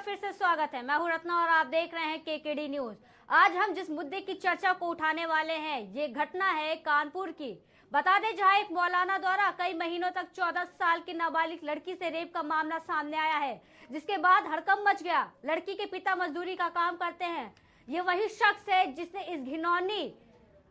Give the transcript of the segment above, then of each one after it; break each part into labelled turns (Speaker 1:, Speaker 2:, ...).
Speaker 1: फिर से स्वागत है। मैं हूं रत्ना और आप देख रहे हैं केकेडी न्यूज। आज हम जिस मुद्दे की चर्चा को उठाने वाले हैं, ये घटना है कानपुर की। बता दें, जहां एक मौलाना द्वारा कई महीनों तक 14 साल की नाबालिग लड़की से रेप का मामला सामने आया है, जिसके बाद हड़कंप मच गया। लड़की के पिता मजदूरी का काम करते हैं। ये वही शख्स है जिसने इस घिनौनी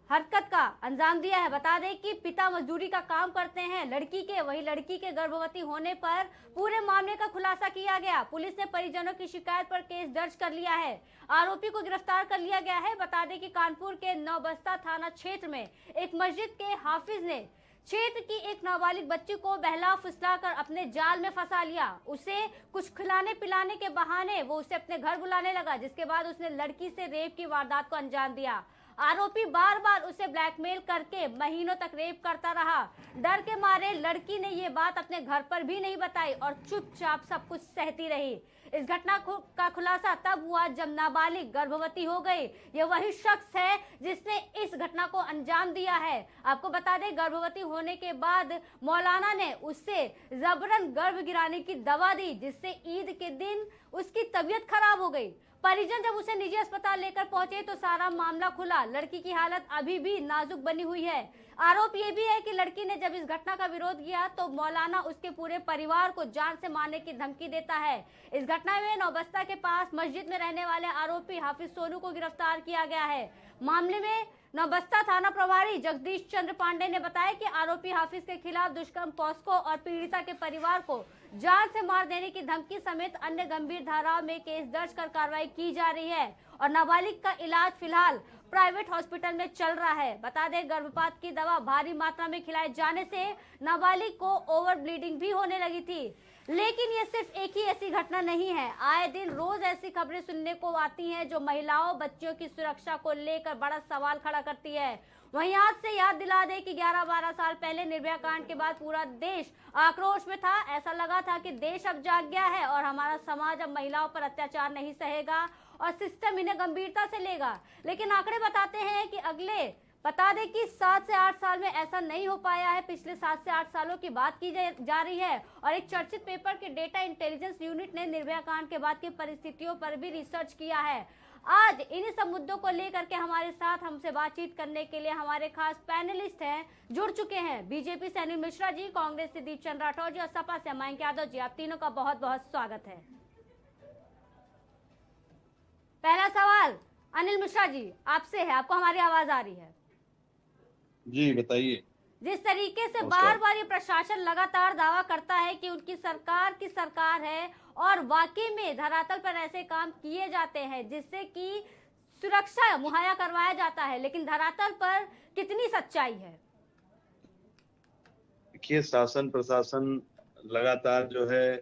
Speaker 1: हरकत का अंजाम दिया है। बता दें कि पिता मजदूरी का काम करते हैं लड़की के, वही लड़की के गर्भवती होने पर पूरे मामले का खुलासा किया गया। पुलिस ने परिजनों की शिकायत पर केस दर्ज कर लिया है। आरोपी को गिरफ्तार कर लिया गया है। बता दें कि कानपुर के नौबस्ता थाना क्षेत्र में एक मस्जिद के हाफिज ने क्षेत्र की एक नाबालिग बच्ची को बहला फुसला कर अपने जाल में फंसा लिया। उसे कुछ खिलाने पिलाने के बहाने वो उसे अपने घर बुलाने लगा, जिसके बाद उसने लड़की से रेप की वारदात को अंजाम दिया। आरोपी बार बार उसे ब्लैकमेल करके महीनों तक रेप करता रहा। डर के मारे लड़की ने ये बात अपने घर पर भी नहीं बताई और चुपचाप सब कुछ सहती रही। इस घटना का खुलासा तब हुआ जब नाबालिग गर्भवती हो गई। ये वही शख्स है जिसने इस घटना को अंजाम दिया है। आपको बता दें, गर्भवती होने के बाद मौलाना ने उससे जबरन गर्भ गिराने की दवा दी, जिससे ईद के दिन उसकी तबीयत खराब हो गई। परिजन जब उसे निजी अस्पताल लेकर पहुंचे तो सारा मामला खुला। लड़की की हालत अभी भी नाजुक बनी हुई है। आरोप ये भी है कि लड़की ने जब इस घटना का विरोध किया तो मौलाना उसके पूरे परिवार को जान से मारने की धमकी देता है। इस घटना में नौबस्ता के पास मस्जिद में रहने वाले आरोपी हाफिज सोनू को गिरफ्तार किया गया है। मामले में नौबस्ता थाना प्रभारी जगदीश चंद्र पांडे ने बताया कि आरोपी हाफिज के खिलाफ दुष्कर्म, पॉस्को और पीड़िता के परिवार को जान से मार देने की धमकी समेत अन्य गंभीर धाराओं में केस दर्ज कर कार्रवाई की जा रही है और नाबालिग का इलाज फिलहाल प्राइवेट हॉस्पिटल में चल रहा है। बता दें, गर्भपात की दवा भारी मात्रा में खिलाए जाने से नाबालिग को ओवर ब्लीडिंग भी होने लगी थी। लेकिन ये सिर्फ एक ही ऐसी घटना नहीं है। आए दिन रोज ऐसी खबरें सुनने को आती हैं जो महिलाओं बच्चियों की सुरक्षा को लेकर बड़ा सवाल खड़ा करती है। वहीं आज से याद दिला दे कि 11-12 साल पहले निर्भया कांड के बाद पूरा देश आक्रोश में था। ऐसा लगा था कि देश अब जाग गया है और हमारा समाज अब महिलाओं पर अत्याचार नहीं सहेगा और सिस्टम इन्हें गंभीरता से लेगा। लेकिन आंकड़े बताते हैं कि बता दें कि 7 से 8 साल में ऐसा नहीं हो पाया है। पिछले 7 से 8 सालों की बात की जा रही है और एक चर्चित पेपर के डेटा इंटेलिजेंस यूनिट ने निर्भया कांड के बाद की परिस्थितियों पर भी रिसर्च किया है। आज इन्हीं सब मुद्दों को लेकर के हमारे साथ हमसे बातचीत करने के लिए हमारे खास पैनलिस्ट हैं, जुड़ चुके हैं। बीजेपी से अनिल मिश्रा जी, कांग्रेस से दीपचंद राठौर जी और सपा से मयंक यादव जी। आप तीनों का बहुत बहुत स्वागत है। पहला सवाल अनिल मिश्रा जी आपसे है, आपको हमारी आवाज आ रही है?
Speaker 2: जी बताइए।
Speaker 1: जिस तरीके से बार बार ये प्रशासन लगातार दावा करता है कि उनकी सरकार की सरकार है और वाकई में धरातल पर ऐसे काम किए जाते हैं जिससे कि सुरक्षा मुहैया करवाया जाता है, लेकिन धरातल पर कितनी सच्चाई है?
Speaker 2: देखिए, शासन प्रशासन लगातार जो है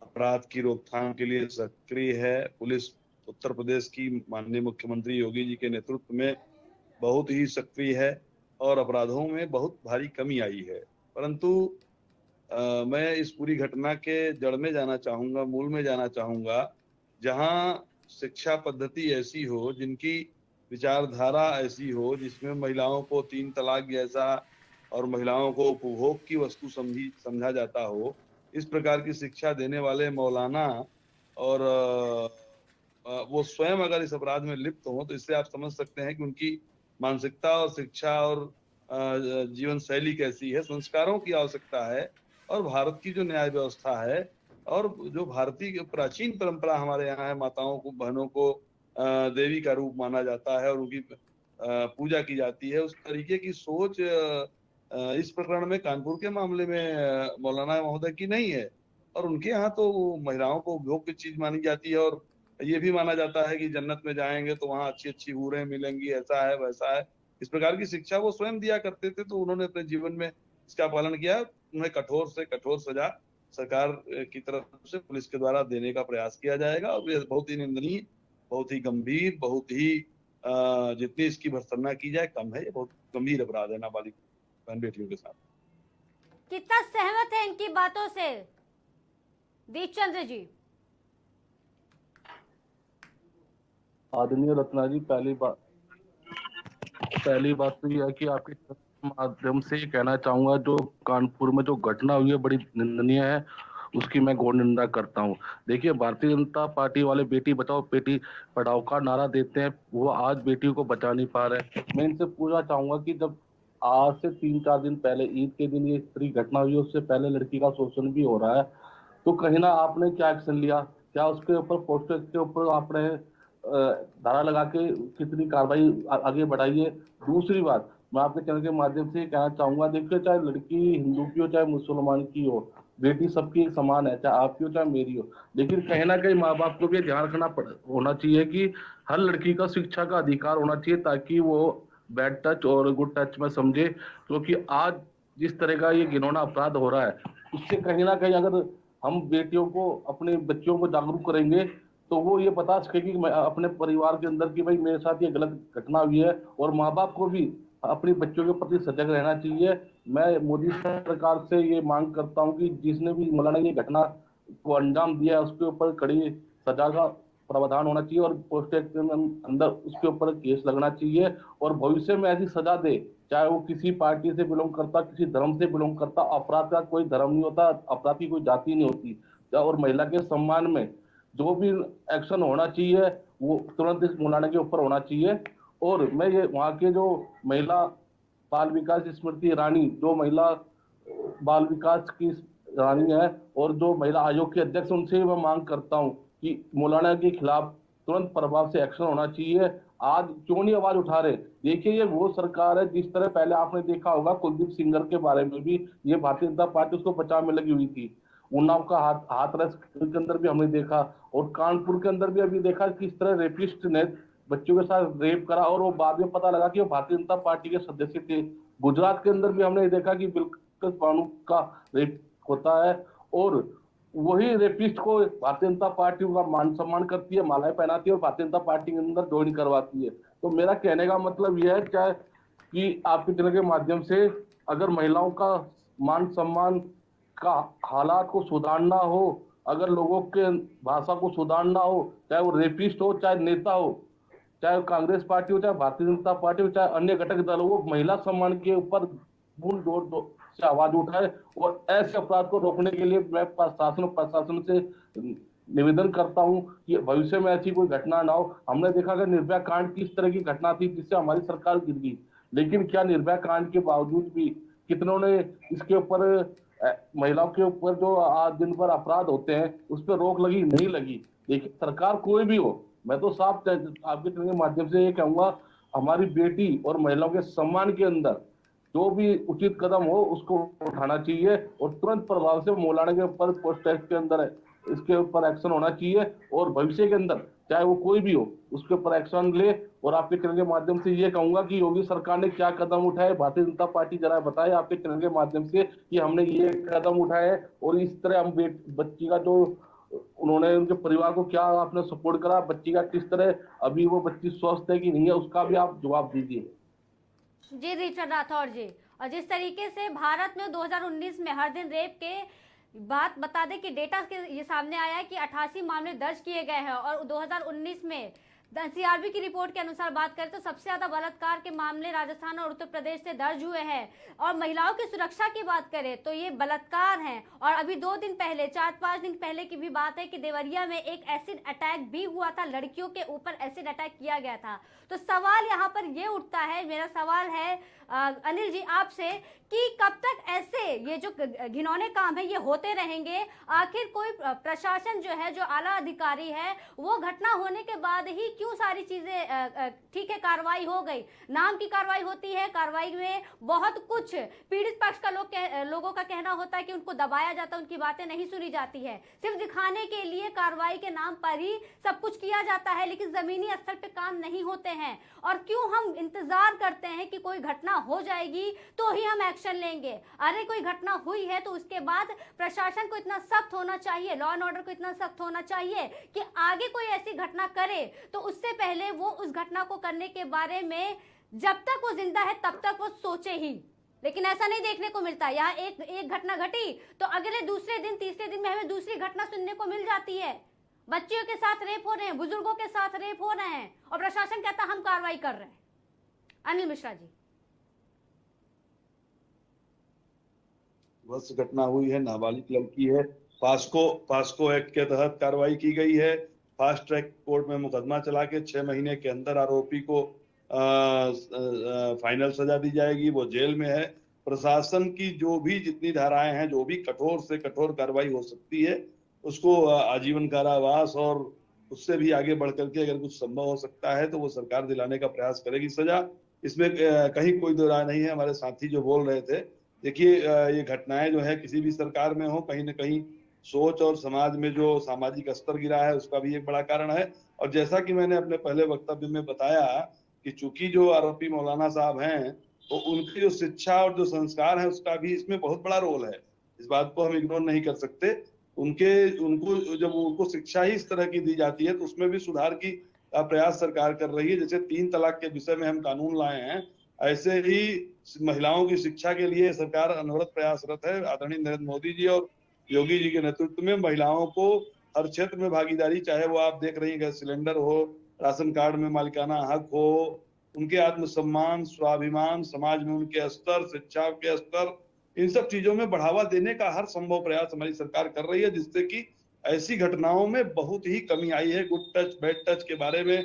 Speaker 2: अपराध की रोकथाम के लिए सक्रिय है। पुलिस उत्तर प्रदेश की माननीय मुख्यमंत्री योगी जी के नेतृत्व में बहुत ही सक्रिय है और अपराधों में बहुत भारी कमी आई है। परंतु मैं इस पूरी घटना के जड़ में जाना चाहूंगा, मूल में जाना चाहूंगा, जहां शिक्षा पद्धति ऐसी हो, जिनकी विचारधारा ऐसी हो, जिसमें महिलाओं को 3 तलाक जैसा और महिलाओं को उपभोग की वस्तु समझा जाता हो। इस प्रकार की शिक्षा देने वाले मौलाना और वो स्वयं अगर इस अपराध में लिप्त हो तो इससे आप समझ सकते हैं कि उनकी मानसिकता और शिक्षा और जीवन शैली कैसी है। संस्कारों की आवश्यकता है और भारत की जो न्याय व्यवस्था है और जो भारतीय प्राचीन परंपरा हमारे यहाँ है, माताओं को, बहनों को देवी का रूप माना जाता है और उनकी पूजा की जाती है, उस तरीके की सोच इस प्रकरण में, कानपुर के मामले में मौलाना महोदय की नहीं है। और उनके यहाँ तो महिलाओं को उपभोग की चीज मानी जाती है और ये भी माना जाता है कि जन्नत में जाएंगे तो वहाँ अच्छी अच्छी हूरें मिलेंगी, ऐसा है वैसा है। इस प्रकार की शिक्षा वो स्वयं दिया करते थे, तो उन्होंने अपने जीवन में इसका पालन किया। उन्हें कठोर से कठोर सजा सरकार की तरफ से, पुलिस के द्वारा देने का प्रयास किया जाएगा और ये बहुत ही निंदनीय, बहुत ही गंभीर, बहुत ही जितनी इसकी भर्त्सना की जाए कम है। ये बहुत गंभीर अपराध है नाबालिग बहन बेटियों के साथ।
Speaker 1: कितना सहमत है इनकी बातों से दीपचंद्र जी?
Speaker 3: आदरणीय रत्ना जी, पहली बात तो यह है कि आपके माध्यम से कहना चाहूंगा, जो कानपुर में जो घटना हुई है बड़ी निंदनीय है उसकी मैं घोर निंदा करता हूँ। देखिए, भारतीय जनता पार्टी वाले बेटी बचाओ बेटी पढ़ाओ का नारा देते हैं, वो आज बेटियों को बचा नहीं पा रहे। मैं इनसे पूछना चाहूंगा कि जब आज से 3-4 दिन पहले ईद के दिन ये पूरी घटना हुई, उससे पहले लड़की का शोषण भी हो रहा है, तो कहीं ना आपने क्या एक्शन लिया? क्या उसके ऊपर पोस्टर के ऊपर आपने धारा लगा के कितनी कार्रवाई आगे बढ़ाई है? दूसरी बात, मैं आपके चैनल के माध्यम से कहना चाहूंगा, देखिए, चाहे लड़की हिंदू की हो चाहे मुसलमान की हो, बेटी सबकी समान है, चाहे आपकी हो चाहे मेरी हो। लेकिन कहीं ना कहीं माँ बाप को भी ध्यान रखना होना चाहिए कि हर लड़की का शिक्षा का अधिकार होना चाहिए, ताकि वो बैड टच और गुड टच में समझे। क्योंकि आज जिस तरह का ये घिनौना अपराध हो रहा है, उससे कहीं ना कहीं अगर हम बेटियों को, अपने बच्चों को जागरूक करेंगे, तो वो ये बता सकेगी कि अपने परिवार के अंदर कि भाई मेरे साथ ये गलत घटना हुई है। और माँ बाप को भी अपने बच्चों के प्रति सजग रहना चाहिए। मैं मोदी सरकार से ये मांग करता हूँ कि जिसने भी मौलाना ये घटना को अंजाम दिया है, उसके ऊपर कड़ी सजा का प्रावधान होना चाहिए और पोस्ट एक्ट के अंदर उसके ऊपर केस लगना चाहिए, और भविष्य में ऐसी सजा दे, चाहे वो किसी पार्टी से बिलोंग करता, किसी धर्म से बिलोंग करता। अपराध का कोई धर्म नहीं होता, अपराध की कोई जाति नहीं होती। और महिला के सम्मान में जो भी एक्शन होना चाहिए वो तुरंत इस मौलाना के ऊपर होना चाहिए। और मैं ये वहाँ के जो महिला बाल विकास स्मृति ईरानी, जो महिला बाल विकास की रानी है और जो महिला आयोग के अध्यक्ष, उनसे मैं मांग करता हूं कि मौलाना के खिलाफ तुरंत प्रभाव से एक्शन होना चाहिए। आज क्यों नहीं आवाज उठा रहे? देखिए, ये वो सरकार है, जिस तरह पहले आपने देखा होगा कुलदीप सिंगर के बारे में भी ये भारतीय जनता पार्टी उसको बचाव में लगी हुई थी। उन्नाव का हाथरस के अंदर भी हमने देखा, और कानपुर के अंदर भी अभी देखा किस तरह रेपिस्ट ने बच्चों के साथ रेप करा, और वो बाद में पता लगा कि वो भारतीय जनता पार्टी के सदस्य थे। गुजरात के अंदर भी हमने देखा कि बिल्कुल बानू का रेप होता है, और वही रेपिस्ट को भारतीय जनता पार्टी का मान सम्मान करती है, मालाएं पहनाती है और भारतीय जनता पार्टी के अंदर ज्वाइन करवाती है। तो मेरा कहने का मतलब यह है क्या कि आपके चैनल के माध्यम से अगर महिलाओं का मान सम्मान का हालात को सुधारना हो, अगर लोगों के भाषा को सुधारना हो, चाहे वो रेपिस्ट हो, चाहे नेता हो, चाहे कांग्रेस पार्टी हो, चाहे भारतीय जनता पार्टी हो, चाहे अन्य घटक दल हो, वो महिला सम्मान के ऊपर मूल जोर से आवाज उठाए। और ऐसे अपराध को रोकने के लिए मैं प्रशासन से निवेदन करता हूं कि भविष्य में ऐसी कोई घटना ना हो। हमने देखा कि निर्भया कांड किस तरह की घटना थी जिससे हमारी सरकार गिर गई, लेकिन क्या निर्भया कांड के बावजूद भी कितनों ने इसके ऊपर, महिलाओं के ऊपर जो आज दिन भर अपराध होते हैं उस पर रोक लगी? नहीं लगी। देखिए, सरकार कोई भी हो, मैं तो साफ आपके चैनल के माध्यम से ये कहूंगा, हमारी बेटी और महिलाओं के सम्मान के अंदर जो भी उचित कदम हो उसको उठाना चाहिए, और तुरंत प्रभाव से मौलाना के ऊपर पोस्ट एक्ट के अंदर इसके ऊपर एक्शन होना चाहिए, और भविष्य के अंदर चाहे वो कोई भी हो उसके ऊपर एक्शन ले। और आपके चैनल के माध्यम से ये कहूंगा कि योगी सरकार ने क्या कदम उठाए, भारतीय जनता पार्टी जरा बताए आपके चैनल के माध्यम से कि हमने ये कदम उठाए, और इस तरह हम बच्ची का जो उन्होंने उनके परिवार को क्या आपने सपोर्ट करा, बच्ची का किस तरह अभी वो बच्ची स्वस्थ है कि नहीं है, उसका भी आप जवाब दीजिए।
Speaker 1: जी रिचर्ड राठौर जी, और जिस तरीके से भारत में 2019 में हर दिन रेप के बात बता दें कि डेटा के ये सामने आया है कि 88 मामले दर्ज किए गए हैं, और 2019 में सीआरबी की रिपोर्ट के अनुसार बात करें तो सबसे ज्यादा बलात्कार के मामले राजस्थान और उत्तर प्रदेश से दर्ज हुए हैं। और महिलाओं की सुरक्षा की बात करें तो ये बलात्कार हैं। और अभी 2 दिन पहले, 4-5 दिन पहले की भी बात है कि देवरिया में एक एसिड अटैक भी हुआ था, लड़कियों के ऊपर एसिड अटैक किया गया था। तो सवाल यहाँ पर ये उठता है, मेरा सवाल है अनिल जी आपसे, कि कब तक ऐसे ये जो घिनौने काम है ये होते रहेंगे? आखिर कोई प्रशासन जो है, जो आला अधिकारी है, वो घटना होने के बाद ही क्यों सारी चीजें ठीक है कार्रवाई हो गई, नाम की कार्रवाई होती है, कार्रवाई में बहुत कुछ पीड़ित पक्ष का लोगों का कहना होता है कि उनको दबाया जाता है, उनकी बातें नहीं सुनी जाती है, सिर्फ दिखाने के लिए कार्रवाई के नाम पर ही सब कुछ किया जाता है, लेकिन जमीनी स्तर पे काम नहीं होते हैं। और क्यों हम इंतजार करते हैं कि कोई घटना हो जाएगी तो ही हम एक्शन लेंगे? अरे कोई घटना हुई है तो उसके बाद प्रशासन को इतना सख्त होना चाहिए, लॉ एंड ऑर्डर को इतना सख्त होना चाहिए कि आगे कोई ऐसी घटना करे तो उससे पहले वो उस घटना को करने के बारे में जब तक वो जिंदा है तब तक वो सोचे ही। लेकिन ऐसा नहीं देखने को मिलता। यहाँ एक घटना घटी तो अगले दूसरे दिन तीसरे दिन में हमें दूसरी घटना सुनने को मिल जाती है। बच्चियों के साथ रेप हो रहे हैं, बुजुर्गों के साथ रेप हो रहे हैं, और प्रशासन कहता हम कार्रवाई कर रहे हैं। अनिल मिश्रा जी,
Speaker 2: बस घटना हुई है, नाबालिग लड़की है, पास्को एक्ट के तहत कार्रवाई की गई है। फास्ट ट्रैक कोर्ट में मुकदमा चला के 6 महीने के अंदर आरोपी को फाइनल सजा दी जाएगी, वो जेल में है। प्रशासन की जो भी जितनी धाराएं हैं, जो भी कठोर से कठोर कार्रवाई हो सकती है, उसको आजीवन कारावास और उससे भी आगे बढ़ करके अगर कुछ संभव हो सकता है तो वो सरकार दिलाने का प्रयास करेगी सजा। इसमें कहीं कोई दो राय नहीं है। हमारे साथी जो बोल रहे थे, देखिए ये घटनाएं जो है किसी भी सरकार में हो, कहीं ना कहीं सोच और समाज में जो सामाजिक स्तर गिरा है उसका भी एक बड़ा कारण है। और जैसा कि मैंने अपने पहले वक्तव्य में बताया कि चूंकि जो आरोपी मौलाना साहब हैं, तो उनकी जो शिक्षा और जो संस्कार है उसका भी इसमें बहुत बड़ा रोल है। इस बात को हम इग्नोर नहीं कर सकते। उनको जब उनको शिक्षा ही इस तरह की दी जाती है तो उसमें भी सुधार की प्रयास सरकार कर रही है। जैसे 3 तलाक के विषय में हम कानून लाए हैं, ऐसे ही महिलाओं की शिक्षा के लिए सरकार अनवरत प्रयासरत है। आदरणीय नरेंद्र मोदी जी और योगी जी के नेतृत्व में महिलाओं को हर क्षेत्र में भागीदारी, चाहे वो आप देख रही हैं गैस सिलेंडर हो, राशन कार्ड में मालिकाना हक हो, उनके आत्मसम्मान, स्वाभिमान, समाज में उनके स्तर, शिक्षा के स्तर, इन सब चीजों में बढ़ावा देने का हर संभव प्रयास हमारी सरकार कर रही है, जिससे कि ऐसी घटनाओं में बहुत ही कमी आई है। गुड टच, बैड टच के बारे में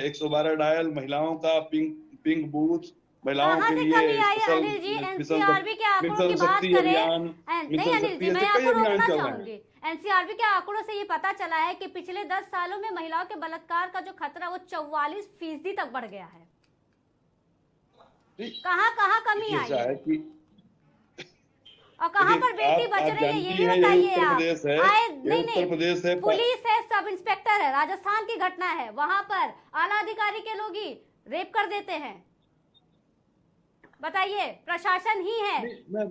Speaker 2: 112 डायल, महिलाओं का पिंक बूथ, महिलाओं के लिए
Speaker 1: अनिल जी, एनसीआरबी के आंकड़ों की बात करें, नहीं अनिल जी, मैं आपको रोकना चाहूंगी। एनसीआरबी के आंकड़ों से ये पता चला है कि पिछले 10 सालों में महिलाओं के बलात्कार का जो खतरा वो 44% तक बढ़ गया है। कहाँ कमी आई है और कहाँ पर बेटी बच रही है, ये भी बताइए आप। उत्तर प्रदेश है, पुलिस है, सब इंस्पेक्टर है, राजस्थान की घटना है, वहां पर आला अधिकारी के लोग ही रेप कर देते हैं। बताइए, प्रशासन ही है।
Speaker 2: मैं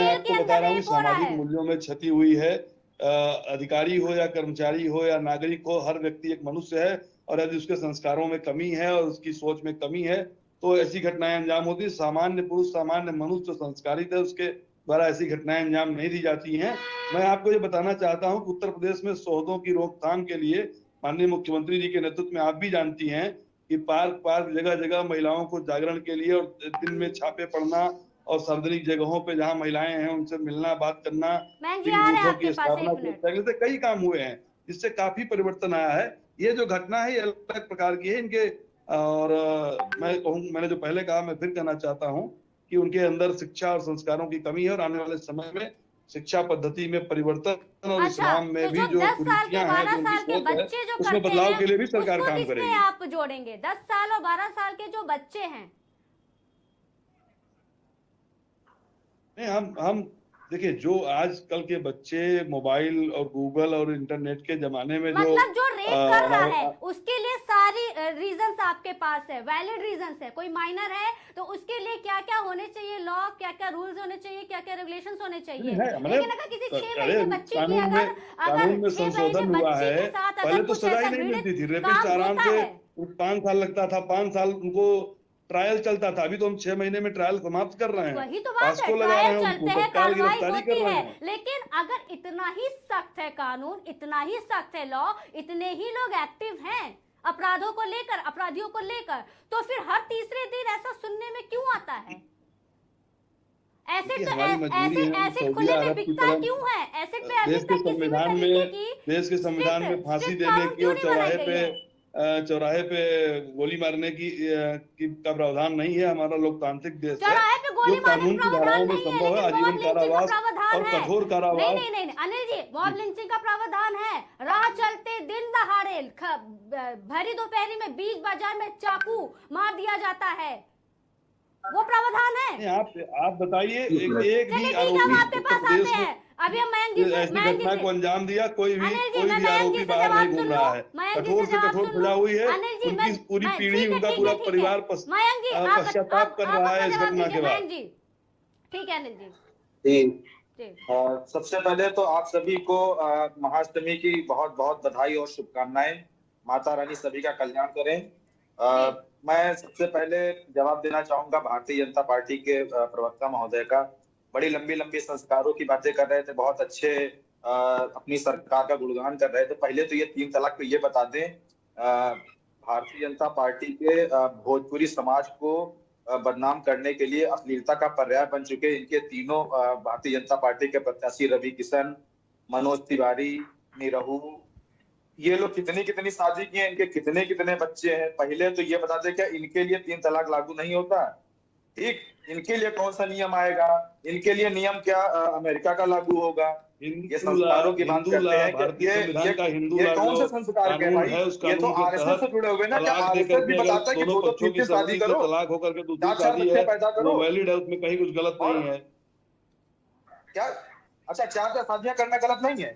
Speaker 2: आपको बता रहा हूँ, सामाजिक मूल्यों में क्षति हुई है। अधिकारी हो या कर्मचारी हो या नागरिक हो, हर व्यक्ति एक मनुष्य है, और यदि उसके संस्कारों में कमी है और उसकी सोच में कमी है तो ऐसी घटनाएं अंजाम होती है। सामान्य पुरुष, सामान्य मनुष्य संस्कारित है, उसके द्वारा ऐसी घटनाएं अंजाम नहीं दी जाती हैं। मैं आपको ये बताना चाहता हूं कि उत्तर प्रदेश में सोहदों की रोकथाम के लिए माननीय मुख्यमंत्री जी के नेतृत्व में, आप भी जानती हैं कि पार्क जगह जगह महिलाओं को जागरण के लिए और दिन में छापे पड़ना और सार्वजनिक जगहों पे जहां महिलाएं हैं उनसे मिलना, बात करना, की स्थापना, पहले से कई काम हुए हैं जिससे काफी परिवर्तन आया है। ये जो घटना है ये अलग प्रकार की है इनके, और मैंने जो पहले कहा मैं फिर कहना चाहता हूँ कि उनके अंदर शिक्षा और संस्कारों की कमी है, और आने वाले समय में शिक्षा पद्धति में परिवर्तन और इस्लाम में भी जो कुरीतियां हैं, उसमें बदलाव के लिए भी सरकार काम करेगी।
Speaker 1: आप जोड़ेंगे 10 साल और 12 साल के जो बच्चे हैं,
Speaker 2: नहीं हम देखिए, जो आजकल के बच्चे मोबाइल और गूगल और इंटरनेट के जमाने में
Speaker 1: मतलब जो रेप कर रहा है उसके लिए सारी रीजंस आपके पास है, वैलिड रीजंस है। कोई माइनर है तो उसके लिए क्या क्या होने चाहिए, लॉ क्या क्या रूल्स होने चाहिए, क्या क्या रेगुलेशंस होने चाहिए। लेकिन अगर किसी 6 महीने बच्चे की
Speaker 2: कानून में संशोधन हुआ है, पहले तो सजा ही नहीं मिलती थी। रेपिस्ट आराम से 5 साल लगता था, 5 साल उनको ट्रायल चलता था। अभी तो हम 6 महीने में ट्रायल समाप्त कर रहे हैं।
Speaker 1: वही तो बात है, ट्रायल चलते हैं, कार्रवाई होती है। लेकिन अगर इतना ही सख्त है कानून, इतना ही सख्त है लॉ, इतने ही लोग एक्टिव हैं अपराधों को लेकर, अपराधियों को लेकर, तो फिर हर तीसरे दिन ऐसा सुनने में क्यों आता है? एसिड खुले में बिकता क्यों है? एसिड पे अभी तक किसी
Speaker 2: देश के संविधान में फांसी देने की और चौराहे पे गोली मारने की का प्रावधान नहीं है। हमारा लोकतांत्रिक देश है, जो कानून की धाराओं में संभव है आजीवन कारावास और कठोर कारावास।
Speaker 1: नहीं अनिल जी, मॉब लिंचिंग का प्रावधान है। राह चलते दिन दहाड़े भरी दोपहरी में बीच बाजार में चाकू मार दिया जाता है, वो प्रावधान है।
Speaker 2: आप बताइए, एक भी आरोपी
Speaker 1: आपके पास आते हैं। अभी हम मयंक जी
Speaker 2: ऐसी घटना को अंजाम दिया, कोई भी आरोपी बाहर नहीं घूम रहा है। कठोर से कठोर सजा हुई है, उनकी पूरी पीढ़ी, उनका पूरा परिवार पश्चाताप कर रहा है इस घटना के बाद।
Speaker 1: ठीक है अनिल जी।
Speaker 4: सबसे पहले तो आप सभी को महाअष्टमी की बहुत बहुत बधाई और शुभकामनाएं। माता रानी सभी का कल्याण करें। मैं सबसे पहले जवाब देना चाहूंगा भारतीय जनता पार्टी के प्रवक्ता महोदय का। बड़ी लंबी लंबी संस्कारों की बातें कर रहे थे, बहुत अच्छे अपनी सरकार का गुणगान कर रहे थे। पहले तो ये 3 तलाक पे ये बता दें, भारतीय जनता पार्टी के भोजपुरी समाज को बदनाम करने के लिए अश्लीलता का पर्याय बन चुके इनके तीनों भारतीय जनता पार्टी के प्रत्याशी रवि किशन, मनोज तिवारी, निरहू, ये लोग कितनी कितनी शादी की हैं, इनके कितने कितने बच्चे हैं। पहले तो ये बता दे क्या इनके लिए 3 तलाक लागू नहीं होता? ठीक, इनके लिए कौन सा नियम आएगा? इनके लिए नियम क्या अमेरिका का लागू होगा? ये संस्कारों की बात करते हैं कि ये कौन से संस्कार के भाई? ये तो आरएसएस से जुड़े हुए ना, क्या आरएसएस भी बताता है कि 2-2 3-3 शादी करो,
Speaker 2: तलाक होकर के दूसरी
Speaker 4: 4-4
Speaker 2: शादी
Speaker 4: बच्चे
Speaker 2: है,
Speaker 4: पैदा करो,
Speaker 2: वैलिड है, उसमें कहीं कुछ गलत नहीं है
Speaker 4: क्या? अच्छा, 4-4 शादियां करना गलत नहीं है?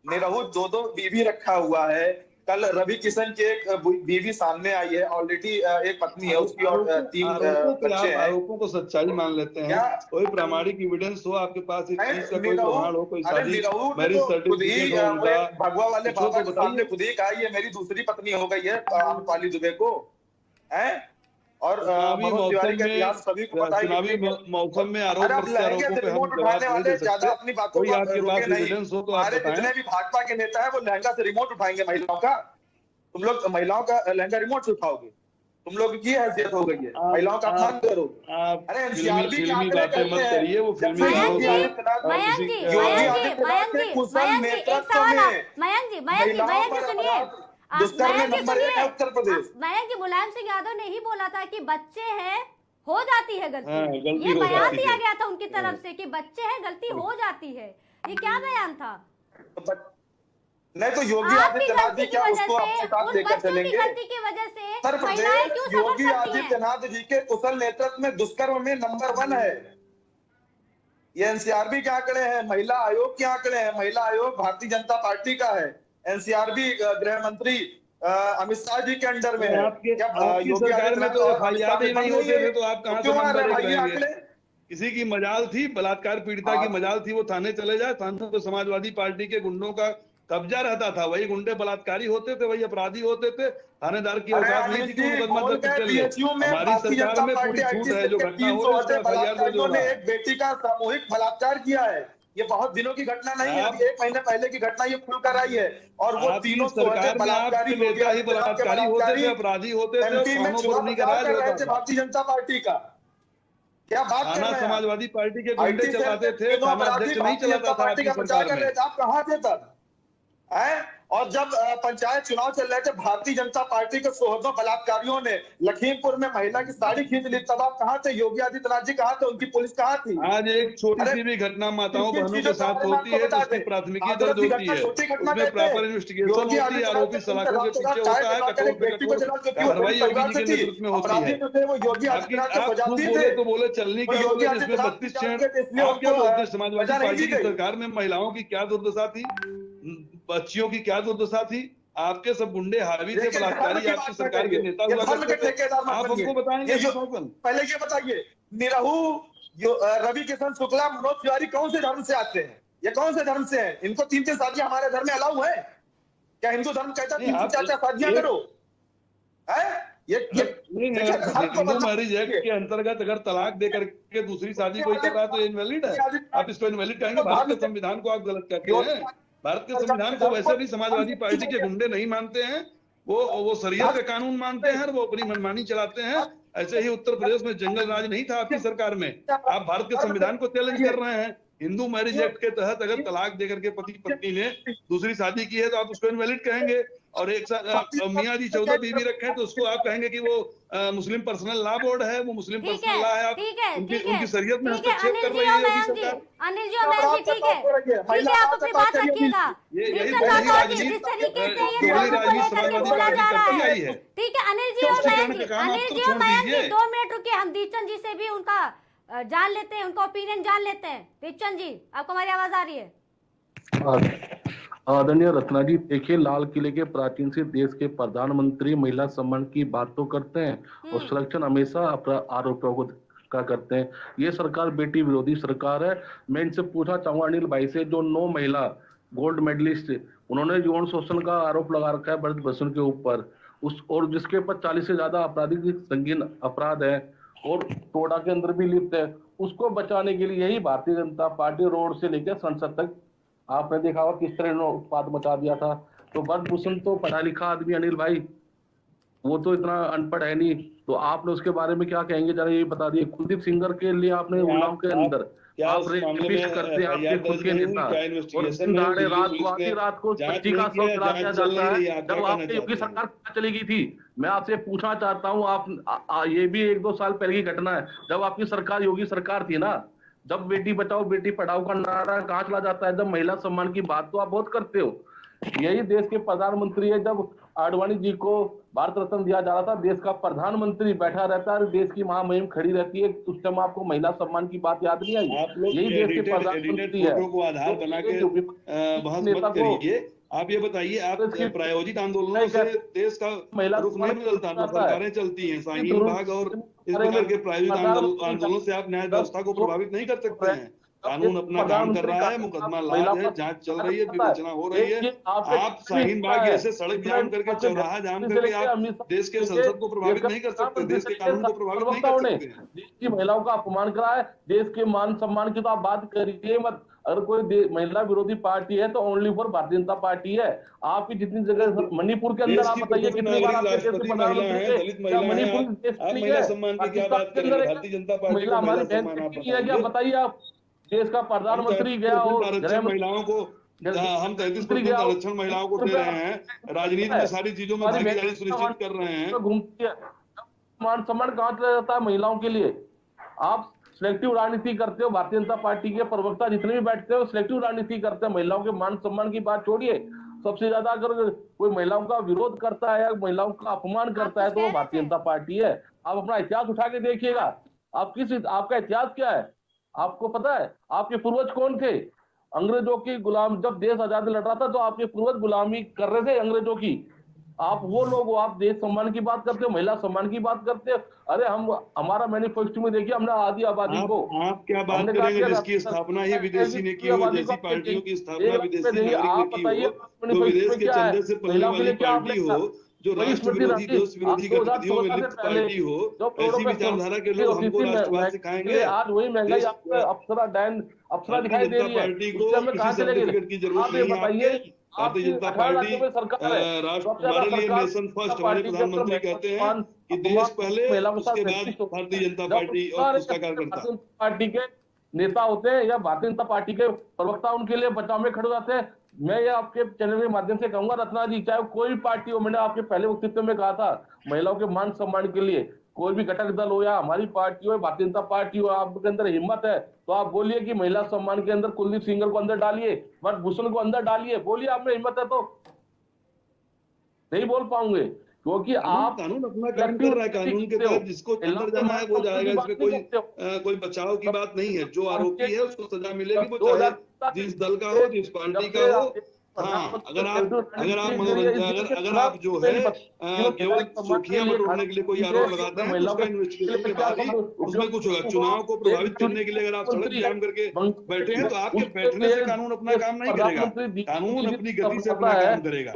Speaker 4: निरहू 2-2 बीवी रखा हुआ है। कल रवि किशन की एक बीवी सामने आई है, ऑलरेडी एक पत्नी है उसकी और 3 बच्चे हैं।
Speaker 2: आरोपों को सच्चाई मान लेते हैं, कोई प्रामाणिक एविडेंस हो आपके पास इस चीज का, कोई प्रमाण हो, कोई शादी मैरिज सर्टिफिकेट हो उनका,
Speaker 4: भगवा वाले बाबा के सामने खुद ही कहा ये मेरी दूसरी पत्नी हो गई है आम्रपाली दुबे को, है? और मनोज तिवारी का इतिहास सभी को पता है।
Speaker 2: चुनावी मौसम में आरोप प्रत्यारोपों पे हम जवाब नहीं दे
Speaker 4: ज्यादा अपनी बातों
Speaker 2: कोई आपके पास एविडेंस हो तो आप
Speaker 4: हमारे जितने भी भाजपा के नेता है वो लहंगा से रिमोट उठाएंगे महिलाओं का। तुम लोग महिलाओं का लहंगा रिमोट से उठाओगे? तुम लोग की हैसियत हो गई है, महिलाओं का अपमान करोगे? अरे एनसीआरबी की
Speaker 2: बातें मत करिए, वो फिल्मी
Speaker 4: उत्तर प्रदेश।
Speaker 1: मयंक जी, मुलायम सिंह यादव ने ही बोला था कि बच्चे हैं हो जाती है गलती,
Speaker 2: गलती
Speaker 1: ये
Speaker 2: हो
Speaker 1: बयान
Speaker 2: जाती
Speaker 1: दिया
Speaker 2: है।
Speaker 1: गया था उनकी तरफ से कि बच्चे हैं गलती हो जाती है, ये क्या बयान था?
Speaker 4: नहीं तो योगी आदित्यनाथ जी क्या उसको अपने साथ लेकर चलेंगे?
Speaker 1: गलती की वजह से
Speaker 4: उत्तर प्रदेश योगी आदित्यनाथ जी के कुशल नेतृत्व में दुष्कर्म में नंबर 1 है। ये एनसीआरबी के आंकड़े हैं, महिला आयोग के आंकड़े हैं। महिला आयोग भारतीय जनता पार्टी का है, एनसीआरबी गृह मंत्री अमित शाह जी के अंडर में है।
Speaker 2: आपकी सरकार में तो एफआईआर ही नहीं होते थे तो आप कहां से नंबर एक रहेंगे? किसी की मजाल थी, बलात्कार पीड़िता की मजाल थी, वो थाने चले जाए, थाने तो समाजवादी पार्टी के गुंडों का कब्जा रहता था, वही गुंडे बलात्कारी होते थे, वही अपराधी होते थे, थानेदार की औकात नहीं थी कि मुकदमा दर्ज कर ले। हमारी सरकार में पूरी छूट है, जो घटना हो रही है एफआईआर दर्ज हो रहा है।
Speaker 4: एक बेटी का सामूहिक बलात्कार किया है, ये बहुत दिनों की घटना नहीं है, अभी 1 महीने पहले की घटना ये खुल कर आई है। और वो तीनों
Speaker 2: सरकार में आपके नेता ही बलात्कारी होते थे, अपराधी होते थे, थानों पर नहीं कराया जाता था।
Speaker 4: भारतीय जनता पार्टी का क्या बात कर रहे हैं?
Speaker 2: समाजवादी पार्टी के गुंडे चलाते थे, थाना अध्यक्ष नहीं चलाता था आपकी सरकार में।
Speaker 4: आप कहाँ थे तब? और जब पंचायत चुनाव चल रहे थे, भारतीय जनता पार्टी के सोहदों बलात्कारियों ने लखीमपुर में महिला की साड़ी खींच ली, तब आप कहाँ थे? योगी आदित्यनाथ जी कहाँ थे? उनकी पुलिस कहाँ थी?
Speaker 2: आज एक छोटी सी भी घटना माताओं बहनों के साथ होती है तो उसकी प्राथमिकी दर्ज होती है, उसमें प्रॉपर इन्वेस्टिगेशन होती है, आरोपी सलाखों के पीछे होता है, कठोर से कठोर कार्रवाई योगी जी के नेतृत्व में होती है। आप बोले तो बोले चलनी की होगी जिसमें 32 छेड़। आप क्या बोलते हैं समाजवादी पार्टी की सरकार में महिलाओं की क्या दुर्दशा थी, बच्चियों की क्या दुर्दशा थी? आपके सब गुंडे हावी थे, बलात्कारी आपकी सरकार के नेता हुआ करते थे, आप हमको बताएंगे?
Speaker 4: पहले ये बताइए, निरहू, रवि किशन शुक्ला, मनोज तिवारी कौन से धर्म से आते हैं? ये कौन से धर्म से हैं? इनको 3-3 शादियां हमारे धर्म में अलाउ है क्या? हिंदू धर्म कहता है 3-4 शादियां करो, है?
Speaker 2: हिंदू मैरिज एक्ट के अंतर्गत अगर तलाक दे करके दूसरी शादी कोई कर रहा है तो इनवैलिड है। आप इसको इनवैलिड कहेंगे? भारत के संविधान को आप गलत कहते हैं। भारत के संविधान को वैसे भी समाजवादी पार्टी के गुंडे नहीं मानते हैं, वो शरीयत का कानून मानते हैं, वो अपनी मनमानी चलाते हैं। ऐसे ही उत्तर प्रदेश में जंगल राज नहीं था आपकी सरकार में, आप भारत के संविधान को चैलेंज कर रहे हैं। हिंदू मैरिज एक्ट के तहत अगर तलाक देकर के पति पत्नी ने दूसरी शादी की है तो आप उसको इनवैलिड कहेंगे, और एक साथ मियाँ जी 14 बीवी रखे तो उसको आप कहेंगे कि वो मुस्लिम पर्सनल लॉ बोर्ड है, वो मुस्लिम पर्सनल लॉ है, आप उनकी शरीयत में हस्तक्षेप कर रही है योगी सरकार।
Speaker 1: अनिल जी और मयंक जी, ठीक है, आप अपनी बात रखिएगा।
Speaker 2: यही राजनीति समाजवादी पार्टी करती आई है।
Speaker 1: ठीक है अनिल जी और मयंक जी, 2 मिनट रुकिए, हम दीपचंद जी से भी उनका जान लेते हैं, उनका ओपिनियन जान लेते हैं। दीपचंद जी, आपको हमारी आवाज आ रही है?
Speaker 3: आदरणीय रत्ना जी, देखिए, लाल किले के प्राचीन से देश के प्रधानमंत्री महिला सम्मान की बात तो करते हैं और संरक्षण हमेशा आरोपों को का करते हैं। ये सरकार बेटी विरोधी सरकार है। मैं इनसे पूछना चाहूंगा अनिल भाई से, जो 9 महिला गोल्ड मेडलिस्ट, उन्होंने यौन शोषण का आरोप लगा रखा है ब्रज बसुन के ऊपर, उस और जिसके ऊपर 40 से ज्यादा आपराधिक संगीन अपराध है और टोडा के अंदर भी लिप्त है, उसको बचाने के लिए यही भारतीय जनता पार्टी रोड से लेकर संसद तक आपने देखा होगा किस तरह उत्पाद मचा दिया था। तो ब्रज भूषण तो पढ़ा लिखा आदमी अनिल भाई, वो तो इतना अनपढ़ है नहीं, तो आपने उसके बारे में क्या कहेंगे जरा ये बता दिए। कुलदीप सिंगर के लिए आपने उन्नाव के अंदर
Speaker 2: क्या
Speaker 3: आप
Speaker 2: उस
Speaker 3: रेप
Speaker 2: मामले
Speaker 3: पिस्ट
Speaker 2: में
Speaker 3: करते हैं आपके
Speaker 2: एफआईआर
Speaker 3: खुद
Speaker 2: दर्ज
Speaker 3: के
Speaker 2: नहीं हुई?
Speaker 3: नेता,
Speaker 2: क्या
Speaker 3: और
Speaker 2: इन्वेस्टिगेशन
Speaker 3: दिन
Speaker 2: नहीं
Speaker 3: दहाड़े
Speaker 2: दिल्ली
Speaker 3: रात को
Speaker 2: पुलिस
Speaker 3: आधी
Speaker 2: ने
Speaker 3: रात को
Speaker 2: जांच
Speaker 3: बच्ची
Speaker 2: नहीं
Speaker 3: का शव
Speaker 2: किया?
Speaker 3: जला
Speaker 2: जांच
Speaker 3: दिया
Speaker 2: चल
Speaker 3: जाता
Speaker 2: नहीं
Speaker 3: है।
Speaker 2: रही, आप क्या
Speaker 3: जब
Speaker 2: कहना
Speaker 3: आपकी योगी
Speaker 2: चाहते हैं?
Speaker 3: सरकार कहाँ चली गई थी? मैं आपसे पूछना चाहता हूँ, ये भी 1-2 साल पहले की घटना है, जब आपकी सरकार योगी सरकार थी ना, जब बेटी बचाओ बेटी पढ़ाओ का नारा कहाँ चला जाता है? जब महिला सम्मान की बात तो आप बहुत करते हो। यही देश के प्रधानमंत्री है, जब आडवाणी जी को भारत रत्न दिया जा रहा था, देश का प्रधानमंत्री बैठा रहता है, देश की महामहिम खड़ी रहती है, उस टाइम आपको महिला सम्मान की बात याद नहीं आई?
Speaker 2: आप लोग
Speaker 3: यही देश के
Speaker 2: एडिटेड
Speaker 3: प्रधानमंत्री है
Speaker 2: फोटो को आधार
Speaker 3: जो
Speaker 2: बना के
Speaker 3: एक
Speaker 2: बहस
Speaker 3: नेता
Speaker 2: मत
Speaker 3: को
Speaker 2: करिए। आप ये बताइए, आप
Speaker 3: इसकी
Speaker 2: प्रायोजित आंदोलनों से देश का
Speaker 3: महिला
Speaker 2: रुख नहीं बदलता ना?
Speaker 3: जाता है
Speaker 2: सरकारें चलती हैं, शाहीन बाग और इस प्रकार के प्रायोजित
Speaker 3: प्रधानमंत्री
Speaker 2: आंदोलनों से आप न्याय व्यवस्था को प्रभावित नहीं कर सकते हैं। कानून अपना काम कर रहा है, मुकदमा लाज है, जांच चल रही है, विवेचना हो रही है। आप शाहीन बाग जैसे सड़क जाम करके, चौराहा जाम करके आप देश के संसद को प्रभावित नहीं कर सकते, देश के कानून को प्रभावित नहीं कर सकते हैं।
Speaker 3: देश की महिलाओं का अपमान करा है, देश के मान सम्मान की तो आप बात करिए मत। अगर कोई महिला विरोधी पार्टी है तो only for Bharatiya Janata party है। आपकी जितनी जगह मणिपुर के अंदर
Speaker 2: देश
Speaker 3: आप
Speaker 2: की
Speaker 3: बताइए
Speaker 2: प्रथम
Speaker 3: कितनी बार
Speaker 2: नागरिक
Speaker 3: आपके देश के
Speaker 2: राष्ट्रपति महिला
Speaker 3: प्रधानमंत्री
Speaker 2: है, दलित महिला है,
Speaker 3: मणिपुर देश
Speaker 2: आप
Speaker 3: नहीं
Speaker 2: महिला
Speaker 3: है?
Speaker 2: सम्मान की क्या
Speaker 3: पाकिस्तान
Speaker 2: बात
Speaker 3: के अंदर
Speaker 2: करेंगे?
Speaker 3: है
Speaker 2: भारतीय जनता पार्टी
Speaker 3: महिला
Speaker 2: को महिला
Speaker 3: हमारी बहन
Speaker 2: सम्मान आप
Speaker 3: नहीं है क्या?
Speaker 2: बताइए।
Speaker 3: बताइए आप, देश का प्रधानमंत्री गया हो,
Speaker 2: आरक्षण महिलाओं को, हम 33% आरक्षण महिलाओं को दे रहे हैं, राजनीति में सारी चीजों में भागीदारी सुनिश्चित कर रहे हैं।
Speaker 3: घूमती है, मान सम्मान कहाँ चला जाता है महिलाओं के लिए? आप सिलेक्टिव राजनीति करते हो, भारतीय जनता पार्टी के प्रवक्ता जितने भी बैठते हो सिलेक्टिव राजनीति करते हैं। महिलाओं के मान सम्मान की बात छोड़िए, सबसे ज्यादा अगर कोई महिलाओं का विरोध करता है या महिलाओं का अपमान करता है तो वो भारतीय जनता पार्टी है। आप अपना इतिहास उठा के देखिएगा, आपका इतिहास क्या है? आपको पता है आपके पूर्वज कौन थे? अंग्रेजों की गुलाम, जब देश आजादी लड़ रहा था तो आपके पूर्वज गुलामी कर रहे थे अंग्रेजों की। आप वो लोग हो, आप देश सम्मान की बात करते हो, महिला सम्मान की बात करते हो। अरे हमारा मैनिफेस्टो में देखिए, हमने आधी आबादी को,
Speaker 2: आप क्या बात करेंगे जिसकी स्थापना ही विदेशी ने की हो, जैसी पार्टियों की स्थापना विदेशी नागरिक ने की हो, जो विदेश के चंदे से पलने वाली पार्टी हो, जो राष्ट्र विरोधी देश विरोधी गतिविधियों में लिप्त पार्टी हो, ऐसी विचारधारा के लोग हमको राष्ट्रवाद सिखाएंगे?
Speaker 3: आज वही महंगाई अप्सरा दिखाई दे रही है।
Speaker 2: पार्टी को किसी सर्टिफिकेट की जरूरत नहीं है। आपके भारतीय जनता पार्टी राष्ट्र, हमारे लिए नेशन फर्स्ट, हमारे प्रधानमंत्री कहते हैं कि देश पहले, उसके बाद भारतीय जनता पार्टी और उसका कार्यकर्ता।
Speaker 3: पार्टी के नेता होते हैं या भारतीय जनता पार्टी के प्रवक्ता उनके लिए बचाव में खड़े जाते हैं। मैं ये आपके चैनल के माध्यम से कहूंगा, रत्ना जी, चाहे कोई भी पार्टी हो, मैंने आपके पहले वक्तव्य में कहा था, महिलाओं के मान सम्मान के लिए कोई भी घटक दल हो या हमारी पार्टी हो, भारतीय जनता पार्टी हो, आपके अंदर हिम्मत है तो आप बोलिए कि महिला सम्मान के अंदर कुलदीप सिंगर को अंदर डालिए, भूषण को अंदर डालिए, बोलिए आप में हिम्मत है तो। नहीं बोल पाऊंगे क्योंकि आप
Speaker 2: कानून अपना काम कर रहा है, कानून के तहत जिसको अंदर जाना है वो जाएगा। इसमें कोई बचाव की बात नहीं है। जो आरोपी है उसको सजा मिलेगी, वो चाहे जिस दल का हो, जिस पार्टी का हो। हाँ, अगर आप मनोरंजन, अगर आप जो है केवल सुर्खियां बटोरने के लिए कोई आरोप लगाते हैं तो उसका इन्वेस्टिगेशन के बाद ही उसमें कुछ होगा। चुनाव को प्रभावित करने के लिए अगर आप सड़क जाम करके बैठे हैं तो आपके बैठने से कानून अपना काम नहीं करेगा, कानून अपनी गति से अपना काम करेगा।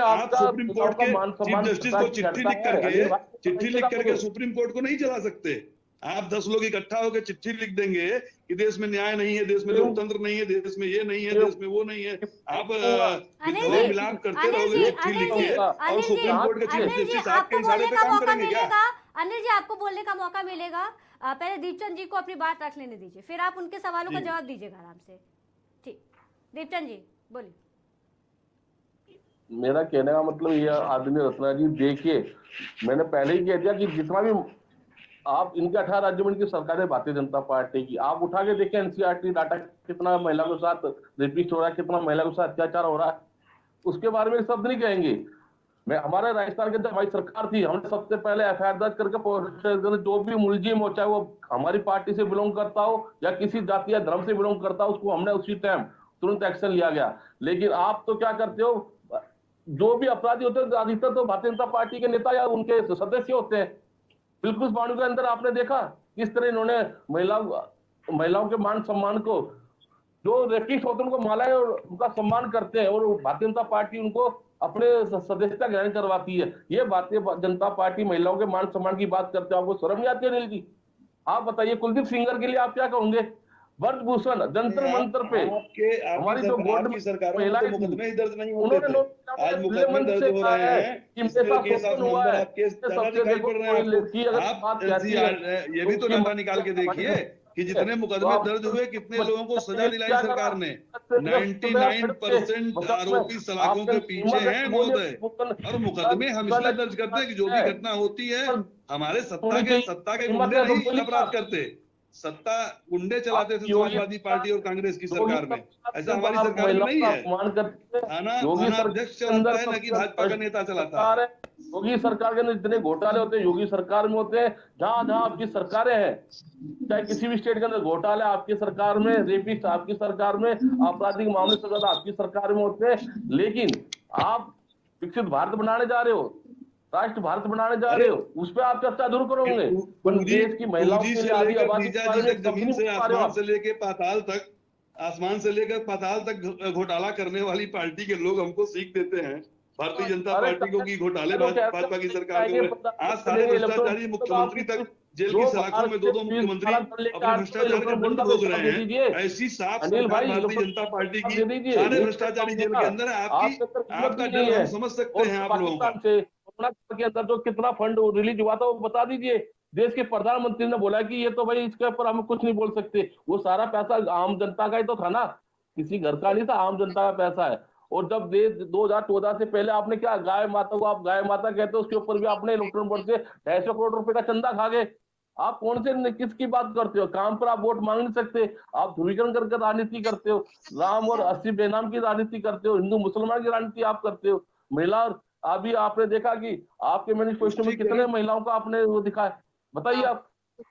Speaker 2: आप सुप्रीम कोर्ट के चीफ जस्टिस को चिट्ठी लिख करके सुप्रीम कोर्ट को नहीं चला सकते। आप 10 लोग इकट्ठा होकर चिट्ठी लिख देंगे कि देश में न्याय नहीं है, देश में लोकतंत्र नहीं है, देश में ये नहीं है, देश में वो नहीं है। आप मिलाप करते रहोगे चिट्ठी लिख के, और सुप्रीम कोर्ट के चीफ जस्टिस आपके इशारे पे काम करेंगे क्या?
Speaker 1: अनिल जी, आपको बोलने का मौका मिलेगा। पहले दीपचंद जी को अपनी बात रख लेने दीजिए, फिर आप उनके सवालों का जवाब दीजिएगा आराम से। ठीक, दीपचंद जी बोलिए।
Speaker 3: मेरा कहने का मतलब यह आदरणीय रत्ना जी, देखिए मैंने पहले ही कह दिया कि जितना भी आप इनके 18 राज्यों में इनकी सरकार है भारतीय जनता पार्टी की, आप उठा के देखें एनसीईआरटी डाटा, कितना महिला के साथ रेपिस्ट हो रहा है, कितना महिला के साथ अत्याचार हो रहा है, उसके बारे में शब्द नहीं कहेंगे। मैं हमारे राजस्थान के जब हमारी सरकार थी, हमने सबसे पहले एफआईआर दर्ज करके जो भी मुलजिम हो, चाहे वो हमारी पार्टी से बिलोंग करता हो या किसी जाति या धर्म से बिलोंग करता हो, उसको हमने उसी टाइम तुरंत एक्शन लिया गया। लेकिन आप तो क्या करते हो, जो भी अपराधी होते हैं अधिकतर तो भारतीय जनता पार्टी के नेता या उनके सदस्य होते हैं। बिल्कुल इस बाणु के अंदर आपने देखा किस तरह इन्होंने महिलाओं के मान सम्मान को, जो रेपिस्ट होते हैं उनको मालाएं और उनका सम्मान करते हैं, और भारतीय जनता पार्टी उनको अपने सदस्यता ग्रहण करवाती है। ये भारतीय जनता पार्टी महिलाओं के मान सम्मान की बात करते हैं, आपको शर्म नहीं आती है अनिल जी? आप बताइए, कुलदीप सिंगर के लिए आप क्या कहोगे? ब्रजभूषण जंतर मंतर पे हमारी जो
Speaker 2: आपकी सरकारों में तो मुकदमे ही दर्ज नहीं होते
Speaker 3: उन्होंने
Speaker 2: थे। आज मुकदमे दर्ज हो रहे हैं, इसलिए केस ऑफ नंबर आप केस ज्यादा दिखाई पड़ रहे हैं आपको। आप ये भी तो डाटा निकाल के देखिए कि जितने मुकदमे दर्ज हुए, कितने लोगों को सजा दिलाई सरकार ने। 99% आरोपी सलाखों के पीछे हैं महोदय। और मुकदमे हम इसलिए दर्ज करते हैं कि जो भी घटना होती है, हमारे सत्ता के गुंडे नहीं अपराध करते, सत्ता गुंडे चलाते थे समाजवादी पार्टी और कांग्रेस की सरकार में। ऐसा हमारी सरकार में नहीं है। थाना अध्यक्ष चलाता है, न कि भाजपा का नेता चलाता है।
Speaker 3: योगी सरकार के अंदर जितने घोटाले होते हैं योगी सरकार में होते हैं। जहां जहां आपकी सरकारें हैं, चाहे किसी भी स्टेट के अंदर घोटाले आपकी सरकार में, रेपिस्ट आपकी सरकार में, आपराधिक मामले से ज्यादा आपकी सरकार में होते हैं। लेकिन आप विकसित भारत बनाने जा रहे हो, राष्ट्र भारत बनाने जा रहे हो, उस पर आप चर्चा जरूर करोगे। देश की महिलाओं के लिए आधी आबादी
Speaker 2: जमीन से आसमान से लेकर पाताल तक घोटाला करने वाली पार्टी के लोग हमको सीख देते हैं। भारतीय जनता पार्टी को की घोटाले भाजपा की सरकार को। आज सारे भ्रष्टाचारी मुख्यमंत्री तक जेल की सलाखों में दो मुख्यमंत्री अपने भ्रष्टाचार का दंड भोग रहे हैं। ऐसी साफ सरकार भारतीय जनता पार्टी की, सारे भ्रष्टाचारी जेल के अंदर है। आपका डर हम समझ सकते हैं। आप लोगों का
Speaker 3: के अंदर जो कितना फंड रिलीज हुआ था वो बता दीजिए। देश के प्रधानमंत्री ने बोला कि ये तो भाई इसके ऊपर हम कुछ नहीं बोल सकते। वो सारा पैसा आम जनता का ही तो था ना, किसी घर का नहीं था, आम जनता का पैसा है। और जब 2014 से पहले आपने क्या, गाय माता को आप गाय माता कहते हो, उसके ऊपर भी आपने इलेक्ट्रॉन बोर्ड से 250 करोड़ रुपए का चंदा खा गए। आप कौन से किसकी बात करते हो? काम पर आप वोट मांग नहीं सकते, आप ध्रुवीकरण करके राजनीति करते हो। राम और 80 बेनाम की राजनीति करते हो, हिंदू मुसलमान की राजनीति आप करते हो। महिला, अभी आपने देखा कि आपके मैनिफेस्टो में कितने महिलाओं का आपने वो दिखाया, बताइए आप।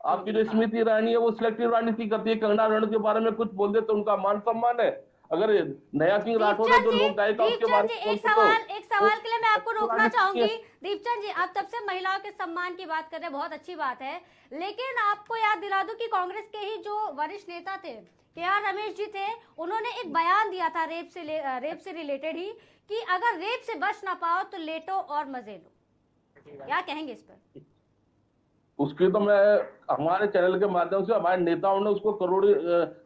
Speaker 3: आपकी जो स्मृति ईरानी है वो सिलेक्टिव राजनीति करती है। कंगना रनौत के बारे में कुछ बोल दे तो उनका मान सम्मान है। अगर नया सिंह राठौर है जो लोग गायिका उसके बारे में
Speaker 1: एक सवाल के लिए मैं आपको रोकना चाहूंगी। दीपचंद जी, आप तब से महिलाओं के सम्मान की बात कर रहे हैं, बहुत अच्छी बात है। लेकिन आपको याद दिला दूं कि कांग्रेस के ही जो वरिष्ठ नेता थे, के.आर. रमेश जी थे, उन्होंने एक बयान दिया था रेप से रिलेटेड ही, कि अगर रेप से बच ना पाओ तो लेटो और मजे लो। क्या कहेंगे इस पर?
Speaker 3: उसकी तो मैं हमारे चैनल के माध्यम से हमारे नेताओं ने उसको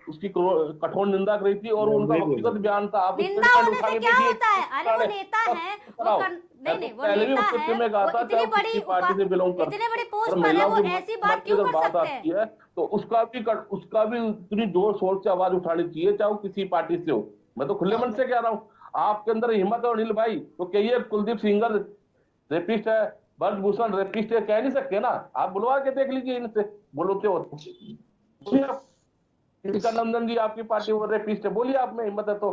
Speaker 3: उसकी कठोर निंदा करी थी और उनका व्यक्तिगत बयान था। आप
Speaker 1: निंदा होने से क्या होता है? अरे वो नेता है, नहीं वो नेता है, इतनी बड़ी पोस्ट पर है, वो ऐसी बात क्यों कर सकते हैं?
Speaker 3: तो उसका भी इतनी जोर शोर से आवाज उठानी चाहिए, चाहे वो किसी पार्टी से हो। मैं तो खुले मन से कह रहा हूँ, आपके अंदर हिम्मत है अनिल भाई, तो कहिए कुलदीप सिंगर रेपिस्ट है, ब्रजभूषण रेपिस्ट है, कह नहीं सकते ना? आप बुलवा के देख लीजिए इनसे, बोलते हो नंदन जी आपकी पार्टी वो रेपिस्ट है, बोलिए आप में हिम्मत है तो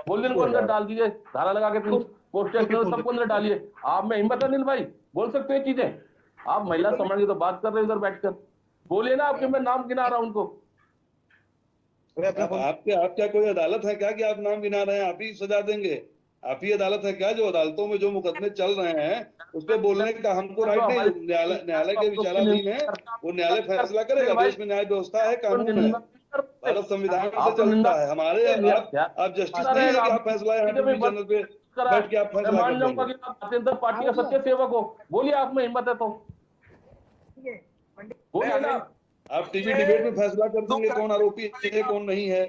Speaker 3: बोलिए, इनको अंदर डाल दीजिए, धारा लगा के पोस्टर सबको अंदर डालिए। आप में हिम्मत है अनिल भाई, बोल सकते हैं चीजें? आप महिला समाज की तो बात कर रहे हैं इधर बैठकर, बोलिए ना। आपके मैं नाम गिना रहा हूं उनको।
Speaker 2: आपका कोई अदालत है क्या कि आप नाम गिना रहे हैं? आप ही सजा देंगे? आप ही अदालत है क्या जो अदालतों में जो मुकदमे चल रहे हैं उस पर बोलने का हमको राइट नहीं? न्यायालय के विचाराधीन है, वो न्यायालय फैसला करेगा। देश में न्याय व्यवस्था है, कानून है, भारत संविधान से चलता है। हमारे आप जस्टिस नहीं है कि आप फैसला चैनल पे बैठ के आप फैसला कर देंगे।
Speaker 3: पार्टी का सच्चे सेवक हो, बोलिए आप में हिम्मत है तो बोलिए ना।
Speaker 2: आप टीवी डिबेट में फैसला कर देंगे कौन आरोपी है कौन नहीं है।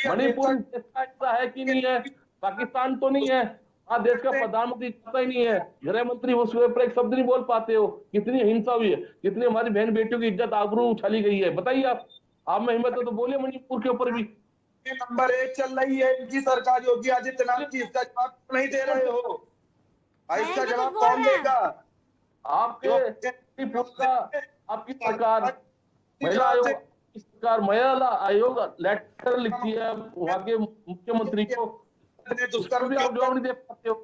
Speaker 3: मणिपुर ऐसा है कि नहीं है? पाकिस्तान तो नहीं है? हाँ, देश का प्रधानमंत्री चाहता ही नहीं है, गृह मंत्री उस पर एक शब्द नहीं बोल पाते हो। कितनी हिंसा हुई है, कितनी हमारी बहन बेटियों की इज्जत आबरू उछाली गई है, बताइए आप में हिम्मत है तो बोलिए। मणिपुर के ऊपर भी
Speaker 4: नंबर 1 चल रही है इनकी सरकार, योगी आदित्यनाथ की, इसका जवाब नहीं दे रहे हो? इसका जवाब कौन देगा?
Speaker 3: आपकी सरकार महिला आयोग की सरकार महिला आयोग लेटर लिखती है वहां के मुख्यमंत्री को, दुष्कर्म भी आप जवाब नहीं दे पाते हो।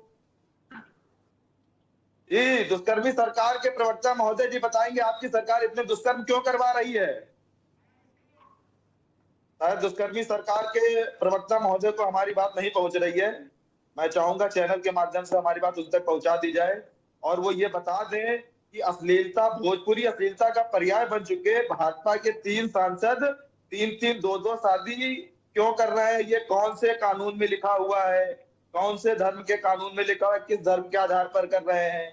Speaker 4: दुष्कर्मी सरकार के प्रवक्ता महोदय जी बताएंगे आपकी सरकार इतने दुष्कर्म क्यों करवा रही है? शायद दुष्कर्मी सरकार के प्रवक्ता महोदय को हमारी बात नहीं पहुंच रही है। मैं चाहूंगा चैनल के माध्यम से हमारी बात उन तक पहुंचा दी जाए और वो ये बता दें कि अश्लीलता, भोजपुरी अश्लीलता का पर्याय बन चुके भाजपा के 3 सांसद 3-3, 2-2 शादी क्यों कर रहे हैं? ये कौन से कानून में लिखा हुआ है? कौन से धर्म के कानून में लिखा हुआ है? किस धर्म के आधार पर कर रहे हैं?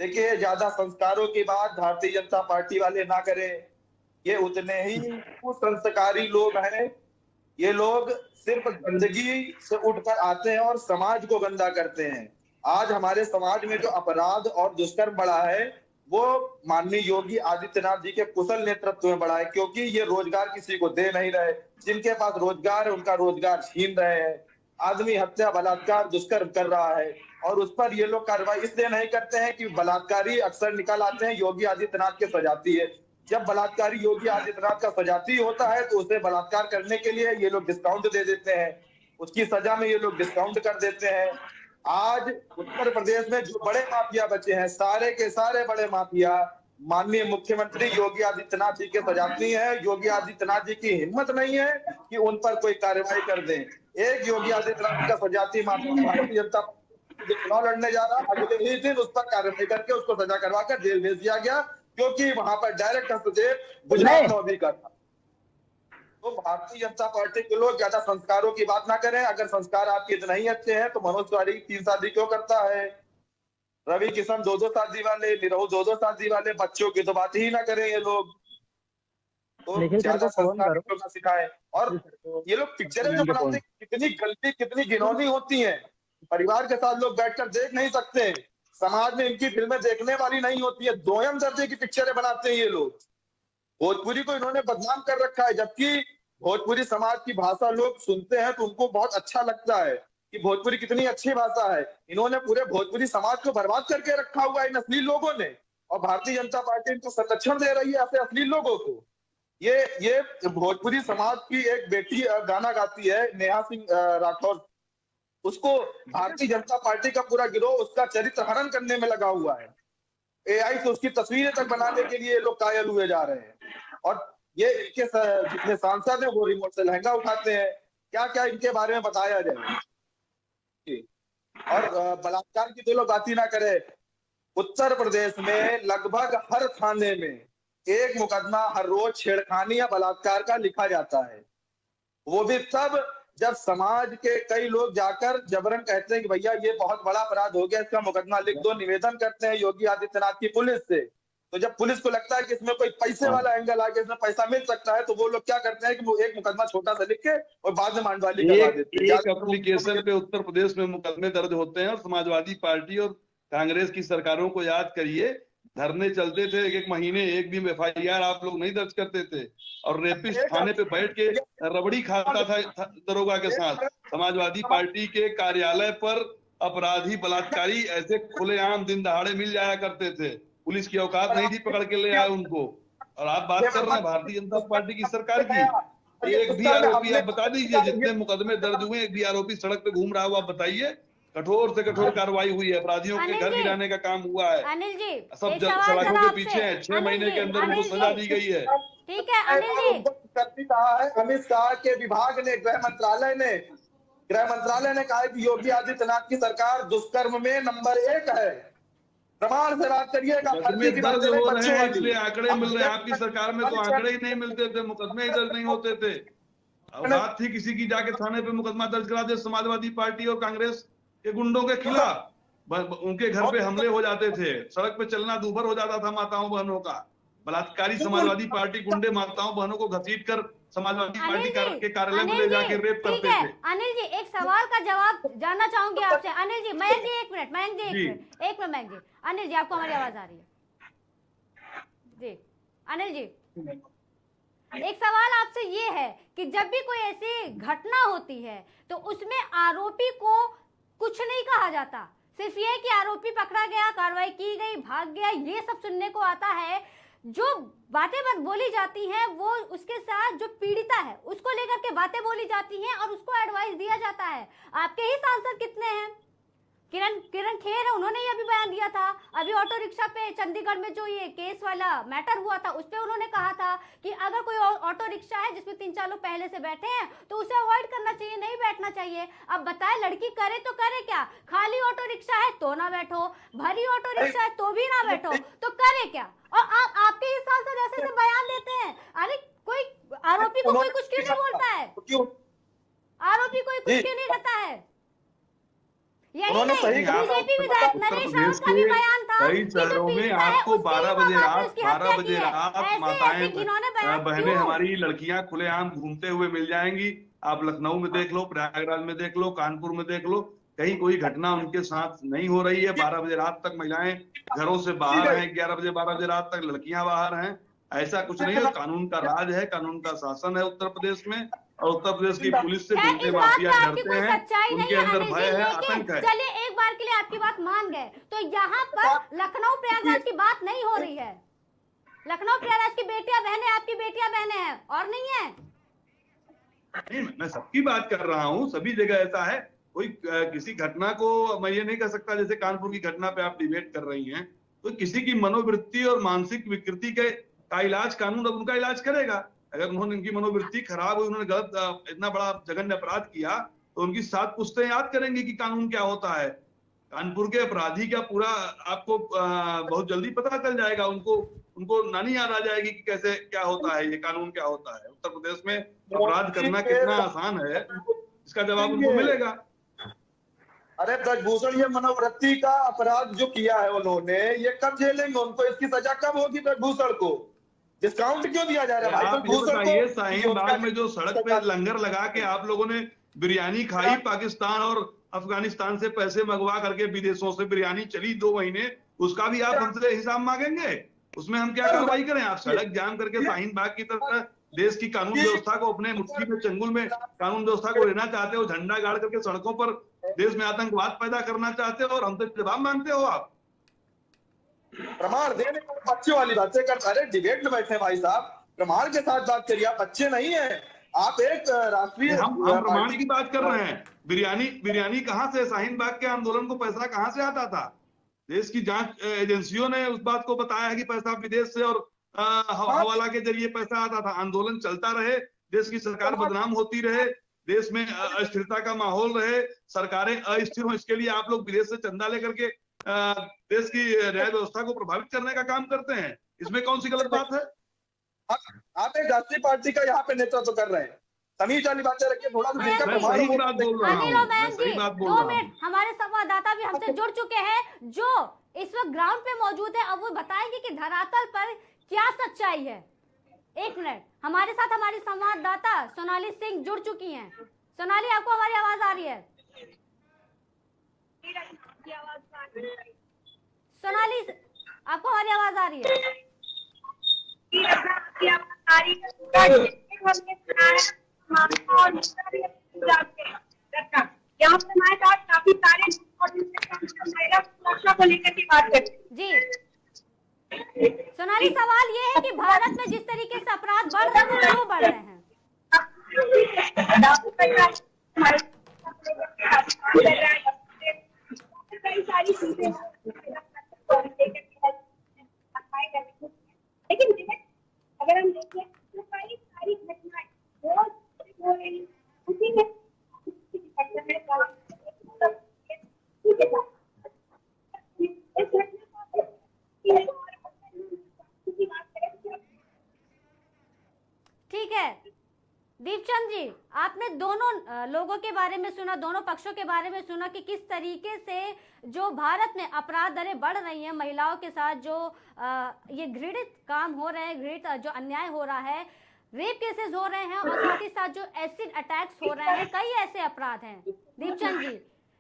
Speaker 4: देखिए, ज्यादा संस्कारों की बात भारतीय जनता पार्टी वाले ना करें। ये उतने ही कुसंस्कारी लोग हैं। ये लोग सिर्फ गंदगी से उठकर आते हैं और समाज को गंदा करते हैं। आज हमारे समाज में जो अपराध और दुष्कर्म बढ़ा है वो माननीय योगी आदित्यनाथ जी के कुशल नेतृत्व में बढ़ा है, क्योंकि ये रोजगार किसी को दे नहीं रहे। जिनके पास रोजगार है उनका रोजगार छीन रहे हैं। आदमी हत्या, बलात्कार, दुष्कर्म कर रहा है और उस पर ये लोग कार्रवाई इसलिए नहीं करते हैं कि बलात्कारी अक्सर निकल आते हैं योगी आदित्यनाथ के सजाती है। जब बलात्कारी योगी आदित्यनाथ का सजाती होता है तो उसे बलात्कार करने के लिए ये लोग डिस्काउंट दे देते हैं, उसकी सजा में ये लोग डिस्काउंट कर देते हैं। आज उत्तर प्रदेश में जो बड़े माफिया बचे हैं, सारे के सारे बड़े माफिया माननीय मुख्यमंत्री योगी आदित्यनाथ जी के सजाती है। योगी आदित्यनाथ जी की हिम्मत नहीं है कि उन पर कोई कार्रवाई कर दें। एक योगी आदित्यनाथ का सजाती माफिया भारतीय जनता पार्टी चुनाव लड़ने जा रहा, अगले ही दिन उस पर कार्रवाई करके उसको सजा करवाकर जेल भेज दिया गया, क्योंकि वहां पर डायरेक्ट हस्तक्षेप गुजरात लॉबी का था। तो भारतीय जनता पार्टी के लोग ज्यादा संस्कारों की बात ना करें। अगर संस्कार आपके इतने ही अच्छे हैं तो मनोज तिवारी 3 शादी क्यों करता है? रवि किशन 2 शादी वाले, निरहु 2 शादी वाले, बच्चों की तो बात ही ना करें ये लोग। तो ज्यादा संस्कार ना सिखाएं। और ये लोग पिक्चरें जो बनाते हैं कितनी गलती, कितनी घिनौनी होती है। परिवार के साथ लोग बैठकर देख नहीं सकते। समाज में इनकी फिल्में देखने वाली नहीं होती है। दोयम दर्जे की पिक्चरें बनाते हैं ये लोग। भोजपुरी को इन्होंने बदनाम कर रखा है, जबकि भोजपुरी समाज की भाषा लोग सुनते हैं तो उनको बहुत अच्छा लगता है कि भोजपुरी कितनी अच्छी भाषा है। इन्होंने पूरे भोजपुरी समाज को बर्बाद करके रखा हुआ है इन अश्लील लोगों ने, और भारतीय जनता पार्टी इनको संरक्षण दे रही है ऐसे अश्लील लोगों को। ये भोजपुरी समाज की एक बेटी गाना गाती है, नेहा सिंह राठौर, उसको भारतीय जनता पार्टी का पूरा गिरोह उसका चरित्र हनन करने में लगा हुआ है। AI से उसकी तस्वीरें तक बनाने के लिए लोग कायल हुए जा रहे हैं। और ये इनके जितने सांसद हैं वो रिमोट से लहंगा उठाते हैं। क्या क्या इनके बारे में बताया जाए। और बलात्कार की तो लोग बात ही ना करें। उत्तर प्रदेश में लगभग हर थाने में एक मुकदमा हर रोज छेड़खानी या बलात्कार का लिखा जाता है। वो भी तब जब समाज के कई लोग जाकर जबरन कहते हैं कि भैया ये बहुत बड़ा अपराध हो गया, इसका मुकदमा लिख दो, निवेदन करते हैं योगी आदित्यनाथ की पुलिस से। तो जब पुलिस को लगता है कि इसमें कोई पैसे वाला एंगल आ गया, इसमें पैसा मिल सकता है, तो वो लोग क्या करते हैं कि वो एक मुकदमा छोटा सा लिख के और बाद में मांडवाली करवा देते हैं।
Speaker 2: एक एप्लीकेशन पे उत्तर प्रदेश में मुकदमे दर्ज होते हैं। और समाजवादी पार्टी और कांग्रेस की सरकारों को याद करिए, धरने चलते थे, एक महीने एक भी FIR आप लोग नहीं दर्ज करते थे। और रेपिस्ट थाने पे बैठ के रबड़ी खाता था दरोगा के साथ। समाजवादी पार्टी के कार्यालय पर अपराधी बलात्कारी ऐसे खुलेआम दिन दहाड़े मिल जाया करते थे। पुलिस की औकात नहीं थी पकड़ के ले आए उनको। और आप बात कर रहे हैं भारतीय जनता पार्टी की सरकार की। एक भी आरोपी आप बता दीजिए, जितने मुकदमे दर्ज हुए एक भी आरोपी सड़क पे घूम रहा हो आप बताइए। कठोर से कठोर कार्रवाई हुई है, अपराधियों के घर गिराने का काम हुआ है।
Speaker 1: अनिल जी,
Speaker 2: सब सड़कों के पीछे हैं, 6 महीने के अंदर उनको सजा दी गई है।
Speaker 1: ठीक है अनिल जी,
Speaker 4: कहा है अमित शाह के विभाग ने, गृह मंत्रालय ने कहा है कि योगी आदित्यनाथ की सरकार दुष्कर्म में नंबर 1 है। प्रमाण से बात करिएगा।
Speaker 2: दर्ज हो रहे हैं इसलिए आंकड़े मिल रहे हैं। आपकी सरकार में तो आंकड़े ही नहीं मिलते थे, मुकदमे ही दर्ज नहीं होते थे। बात थी किसी की जाके थाने पे मुकदमा दर्ज करा दे समाजवादी पार्टी और कांग्रेस के गुंडों के खिलाफ। उनके घर पे हमले हो जाते थे, सड़क पे चलना दूभर हो जाता था माताओं बहनों का। बलात्कारी समाजवादी पार्टी गुंडे माताओं बहनों को घसीट कर समाजवादी पार्टी के कार्यालय में ले जाके रेप करते थे।
Speaker 1: अनिल जी, एक सवाल का जवाब जानना चाहूंगी आपसे। अनिल जी, मयंक जी एक मिनट, मयंक जी। अनिल जी, आपको हमारी आवाज आ रही है जी? अनिल जी, एक सवाल आपसे ये है कि जब भी कोई ऐसी घटना होती है तो उसमें आरोपी को कुछ नहीं कहा जाता, सिर्फ ये कि आरोपी पकड़ा गया, कार्रवाई की गई, भाग गया, ये सब सुनने को आता है। जो बातें बोली जाती हैं वो उसके साथ जो पीड़िता है उसको लेकर के बातें बोली जाती हैं और उसको एडवाइस दिया जाता है। आपके ही सांसद कितने हैं? किरण खेर है, उन्होंने ये अभी बयान दिया था। अभी ऑटो रिक्शा पे चंडीगढ़ में जो ये केस वाला मैटर हुआ था उस पे उन्होंने कहा था कि अगर कोई ऑटो रिक्शा है जिसमें 3-4 लोग पहले से बैठे हैं तो उसे अवॉइड करना चाहिए, नहीं बैठना चाहिए। अब बताए लड़की करे तो करे क्या? खाली ऑटो रिक्शा है तो ना बैठो, भरी ऑटो रिक्शा है तो भी ना बैठो, तो करे क्या? और आपके हिसाब से ऐसे बयान देते हैं। अरे कोई आरोपी को कोई कुछ क्यों नहीं बोलता है? आरोपी कोई कुछ क्यों नहीं कहता है? यही
Speaker 4: उन्होंने
Speaker 1: नहीं,
Speaker 4: सही कहा।
Speaker 1: बीजेपी विधायक नरेश राउत का भी बयान था
Speaker 2: कई
Speaker 1: कि जो
Speaker 2: शहरों में
Speaker 1: पीड़िता है
Speaker 2: आपको
Speaker 1: उसकी
Speaker 2: 12
Speaker 1: ही
Speaker 2: बजे
Speaker 1: माँ बाप ने
Speaker 2: रात
Speaker 1: उसकी हत्या की है। ऐसे
Speaker 2: माताएं
Speaker 1: इन्होंने बयान
Speaker 2: बहनें
Speaker 1: क्यों?
Speaker 2: हमारी लड़कियां खुलेआम घूमते हुए मिल जाएंगी। आप लखनऊ में देख लो, प्रयागराज में देख लो, कानपुर में देख लो, कहीं कोई घटना उनके साथ नहीं हो रही है। 12 बजे रात तक महिलाएं घरों से बाहर हैं, 11 बजे 12 बजे रात तक लड़कियां बाहर हैं। ऐसा कुछ नहीं है, कानून का राज है, कानून का शासन है उत्तर प्रदेश में, और उत्तर प्रदेश की पुलिस से
Speaker 1: खैर,
Speaker 2: गुंडे
Speaker 1: इस बात
Speaker 2: माफिया
Speaker 1: में आपकी
Speaker 2: डरते
Speaker 1: कोई
Speaker 2: हैं,
Speaker 1: सच्चाई नहीं
Speaker 2: उनके
Speaker 1: है
Speaker 2: अंदर
Speaker 1: अनिल
Speaker 2: भय
Speaker 1: जी,
Speaker 2: है,
Speaker 1: लेकिन
Speaker 2: आतंक है।
Speaker 1: चलिए एक बार के लिए आपकी बात मान गए, तो यहाँ पर लखनऊ प्रयागराज की बात नहीं हो रही है। लखनऊ प्रयागराज की बेटियां बहनें आपकी बेटियां बहनें हैं, और नहीं है?
Speaker 2: नहीं, मैं सबकी बात कर रहा हूँ, सभी जगह ऐसा है। कोई किसी घटना को मैं ये नहीं कह सकता, जैसे कानपुर की घटना पे आप डिबेट कर रही हैं, तो किसी की मनोवृत्ति और मानसिक विकृति का इलाज कानून अब उनका इलाज करेगा। अगर उन्होंने उनकी मनोवृत्ति खराब हुई, उन्होंने गलत इतना बड़ा जघन्य अपराध किया, तो उनकी 7 पुश्तें याद करेंगी कि कानून क्या होता है। कानपुर के अपराधी का पूरा आपको बहुत जल्दी पता चल जाएगा। उनको नानी याद आ जाएगी कि कैसे क्या होता है, ये कानून क्या होता है। उत्तर प्रदेश में अपराध करना कितना आसान है, इसका जवाब उनको मिलेगा।
Speaker 4: अरे ब्रजभूषण, ये मनोवृत्ति का अपराध जो किया है उन्होंने, ये कब झेलेंगे? उनको इसकी सजा कब होगी? ब्रजभूषण को डिस्काउंट क्यों दिया जा रहा है?
Speaker 2: आप ये बताइए, शाहीन बाग में जो सड़क पे लंगर लगा के आप लोगों ने बिरयानी खाई, पाकिस्तान और अफगानिस्तान से पैसे मंगवा करके विदेशों से बिरयानी चली 2 महीने, उसका भी आप हमसे हिसाब मांगेंगे? उसमें हम क्या कार्रवाई करें? आप सड़क जाम करके शाहीन बाग की तरह देश की कानून व्यवस्था को अपने मुट्ठी में, चंगुल में कानून व्यवस्था को लेना चाहते हो, झंडा गाड़ करके सड़कों पर देश में आतंकवाद पैदा करना चाहते हो, और हमसे जवाब मांगते हो आप?
Speaker 4: प्रमाण देने को बच्चे वाली बातें करते। अरे डिबेट में बैठे भाई साहब, प्रमाण के साथ बात करिए। आप बच्चे नहीं है, आप एक राष्ट्रीय
Speaker 2: हम प्रमाण की बात कर रहे हैं। बिरयानी कहां से? शाहीन बाग के आंदोलन को पैसा कहां से आता था? देश की जांच एजेंसियों ने उस बात को बताया है कि पैसा विदेश से और हवाला के जरिए पैसा आता था। आंदोलन चलता रहे, देश की सरकार बदनाम होती रहे, देश में अस्थिरता का माहौल रहे, सरकारें अस्थिर हो, इसके लिए आप लोग विदेश से चंदा लेकर के देश की न्याय व्यवस्था को प्रभावित करने का काम करते हैं। इसमें कौन सी गलत बात है?
Speaker 4: आप एक राष्ट्रीय पार्टी का यहाँ पे नेतृत्व कर रहे हैं, तमीज वाली बातें रखिए थोड़ा सा।
Speaker 2: मैं सही बात बोल रहा हूँ, मैं सही बात बोल रहा हूँ।
Speaker 1: 2 मिनट, हमारे संवाददाता भी हमसे जुड़ चुके हैं जो इस वक्त ग्राउंड पे मौजूद है। अब वो बताएंगे कि धरातल पर क्या सच्चाई है। 1 मिनट, हमारे साथ हमारी संवाददाता सोनाली सिंह जुड़ चुकी हैं। सोनाली, आपको हमारी आवाज आ रही है? सोनाली, आपको हमारी आवाज आ रही है?
Speaker 5: यहाँ पे हमारे साथ काफी सारे महिला सुरक्षा को लेकर के बात करते हैं।
Speaker 1: जी सोनाली, सवाल ये है कि भारत में जिस तरीके से अपराध बढ़ रहे हैं, वो क्यों बढ़ रहे हैं?
Speaker 5: कई सारी चीजें लेकिन अगर हम देखें तो कई सारी घटनाएं हो रही उसी में
Speaker 1: ठीक है दीपचंद जी, आपने दोनों लोगों के बारे में सुना, दोनों पक्षों के बारे में सुना कि किस तरीके से जो भारत में अपराध दरें बढ़ रही हैं, महिलाओं के साथ जो ये घृणित काम हो रहे हैं, घृणित जो अन्याय हो रहा है, रेप केसेस हो रहे हैं, और साथ ही साथ जो एसिड अटैक्स हो रहे हैं, कई ऐसे अपराध हैं दीपचंद जी।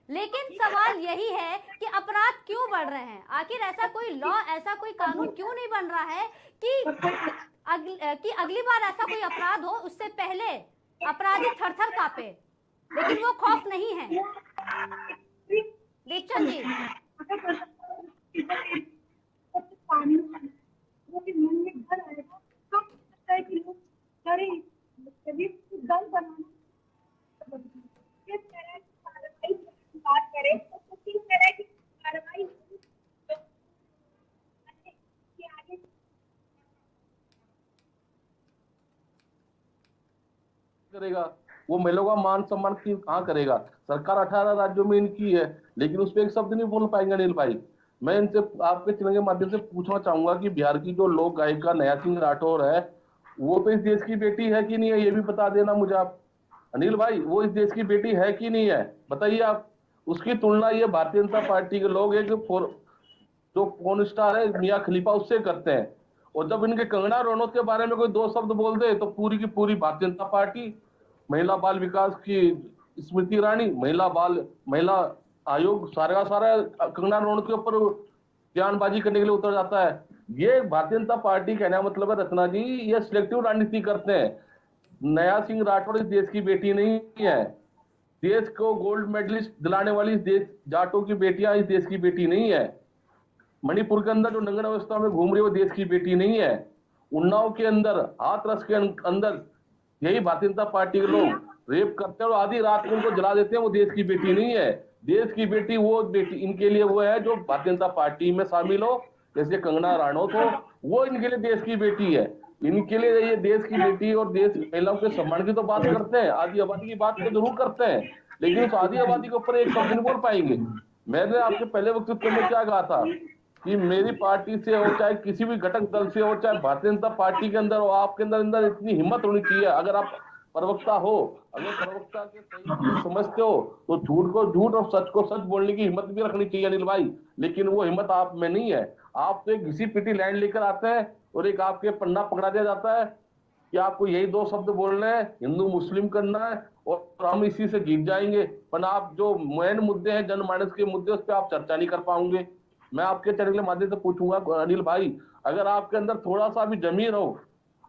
Speaker 1: लेकिन सवाल यही है कि अपराध क्यों बढ़ रहे हैं? आखिर ऐसा कोई लॉ, ऐसा कोई कानून क्यों नहीं बन रहा है कि अगली बार ऐसा कोई अपराध हो, उससे पहले अपराधी थर-थर कांपे, लेकिन वो खौफ नहीं है। दीपचंद जी,
Speaker 5: बात करें तो किस तरह की कार्रवाई
Speaker 3: करेगा? वो महिलाओं का मान सम्मान कहाँ करेगा? सरकार 18 राज्यों में इनकी है, लेकिन उस पर एक शब्द नहीं बोल पाएंगे अनिल भाई। मैं इनसे आपके चैनल के माध्यम से पूछना चाहूंगा कि बिहार की जो लोक गायिका नया सिंह राठौर है, वो तो इस देश की बेटी है कि नहीं है, ये भी बता देना मुझे आप। अनिल भाई, वो इस देश की बेटी है कि नहीं है, बताइए आप। उसकी तुलना ये भारतीय जनता पार्टी के लोग एक जो फोन स्टार है मियां खलीफा उससे करते हैं। और जब इनके कंगना रनौत के बारे में कोई दो शब्द बोल दे तो पूरी की पूरी भारतीय जनता पार्टी, महिला बाल विकास की स्मृति ईरानी, महिला आयोग, सारा कंगना रनौत के ऊपर बयानबाजी करने के लिए उतर जाता है। ये भारतीय जनता पार्टी कहने का मतलब है रचना जी, ये सिलेक्टिव राजनीति करते हैं। नया सिंह राठौर इस देश की बेटी नहीं है। देश को गोल्ड मेडलिस्ट दिलाने वाली इस देश जाटों की बेटियां इस देश की बेटी नहीं है। मणिपुर के अंदर जो नंगन अवस्था में घूम रही है वो देश की बेटी नहीं है। उन्नाव के अंदर, हाथरस के अंदर यही भारतीय जनता पार्टी के लोग रेप करते हैं और आधी रात को उनको जला देते हैं, वो देश की बेटी नहीं है। देश की बेटी वो बेटी इनके लिए वो है जो भारतीय जनता पार्टी में शामिल हो, जैसे कंगना रनौत हो, वो इनके लिए देश की बेटी है। इनके लिए ये देश की बेटी और देश महिलाओं के सम्मान की तो बात करते हैं, आधी आबादी की बात तो जरूर करते हैं, लेकिन उस आधी आबादी के ऊपर एक शब्द नहीं बोल पाएंगे। मैंने आपके पहले वक्तव्य में क्या कहा था कि मेरी पार्टी से हो, चाहे किसी भी घटक दल से हो, चाहे भारतीय जनता पार्टी के अंदर हो, आपके अंदर इतनी हिम्मत होनी चाहिए। अगर आप प्रवक्ता हो, अगर प्रवक्ता के सही समझते हो तो झूठ को झूठ और सच को सच बोलने की हिम्मत भी रखनी चाहिए अनिल भाई, लेकिन वो हिम्मत आप में नहीं है। आप तो एक घिसी पिटी लैंड लेकर आते हैं और एक आपके पन्ना पकड़ा दिया जाता है कि आपको यही दो शब्द बोलने हैं, हिंदू मुस्लिम करना है और हम इसी से जीत जाएंगे। पर आप जो मेन मुद्दे हैं, जनमानस के मुद्दे, उस पर आप चर्चा नहीं कर पाओगे। मैं आपके चैनल के माध्यम से पूछूंगा अनिल भाई, अगर आपके अंदर थोड़ा सा भी जमीन हो,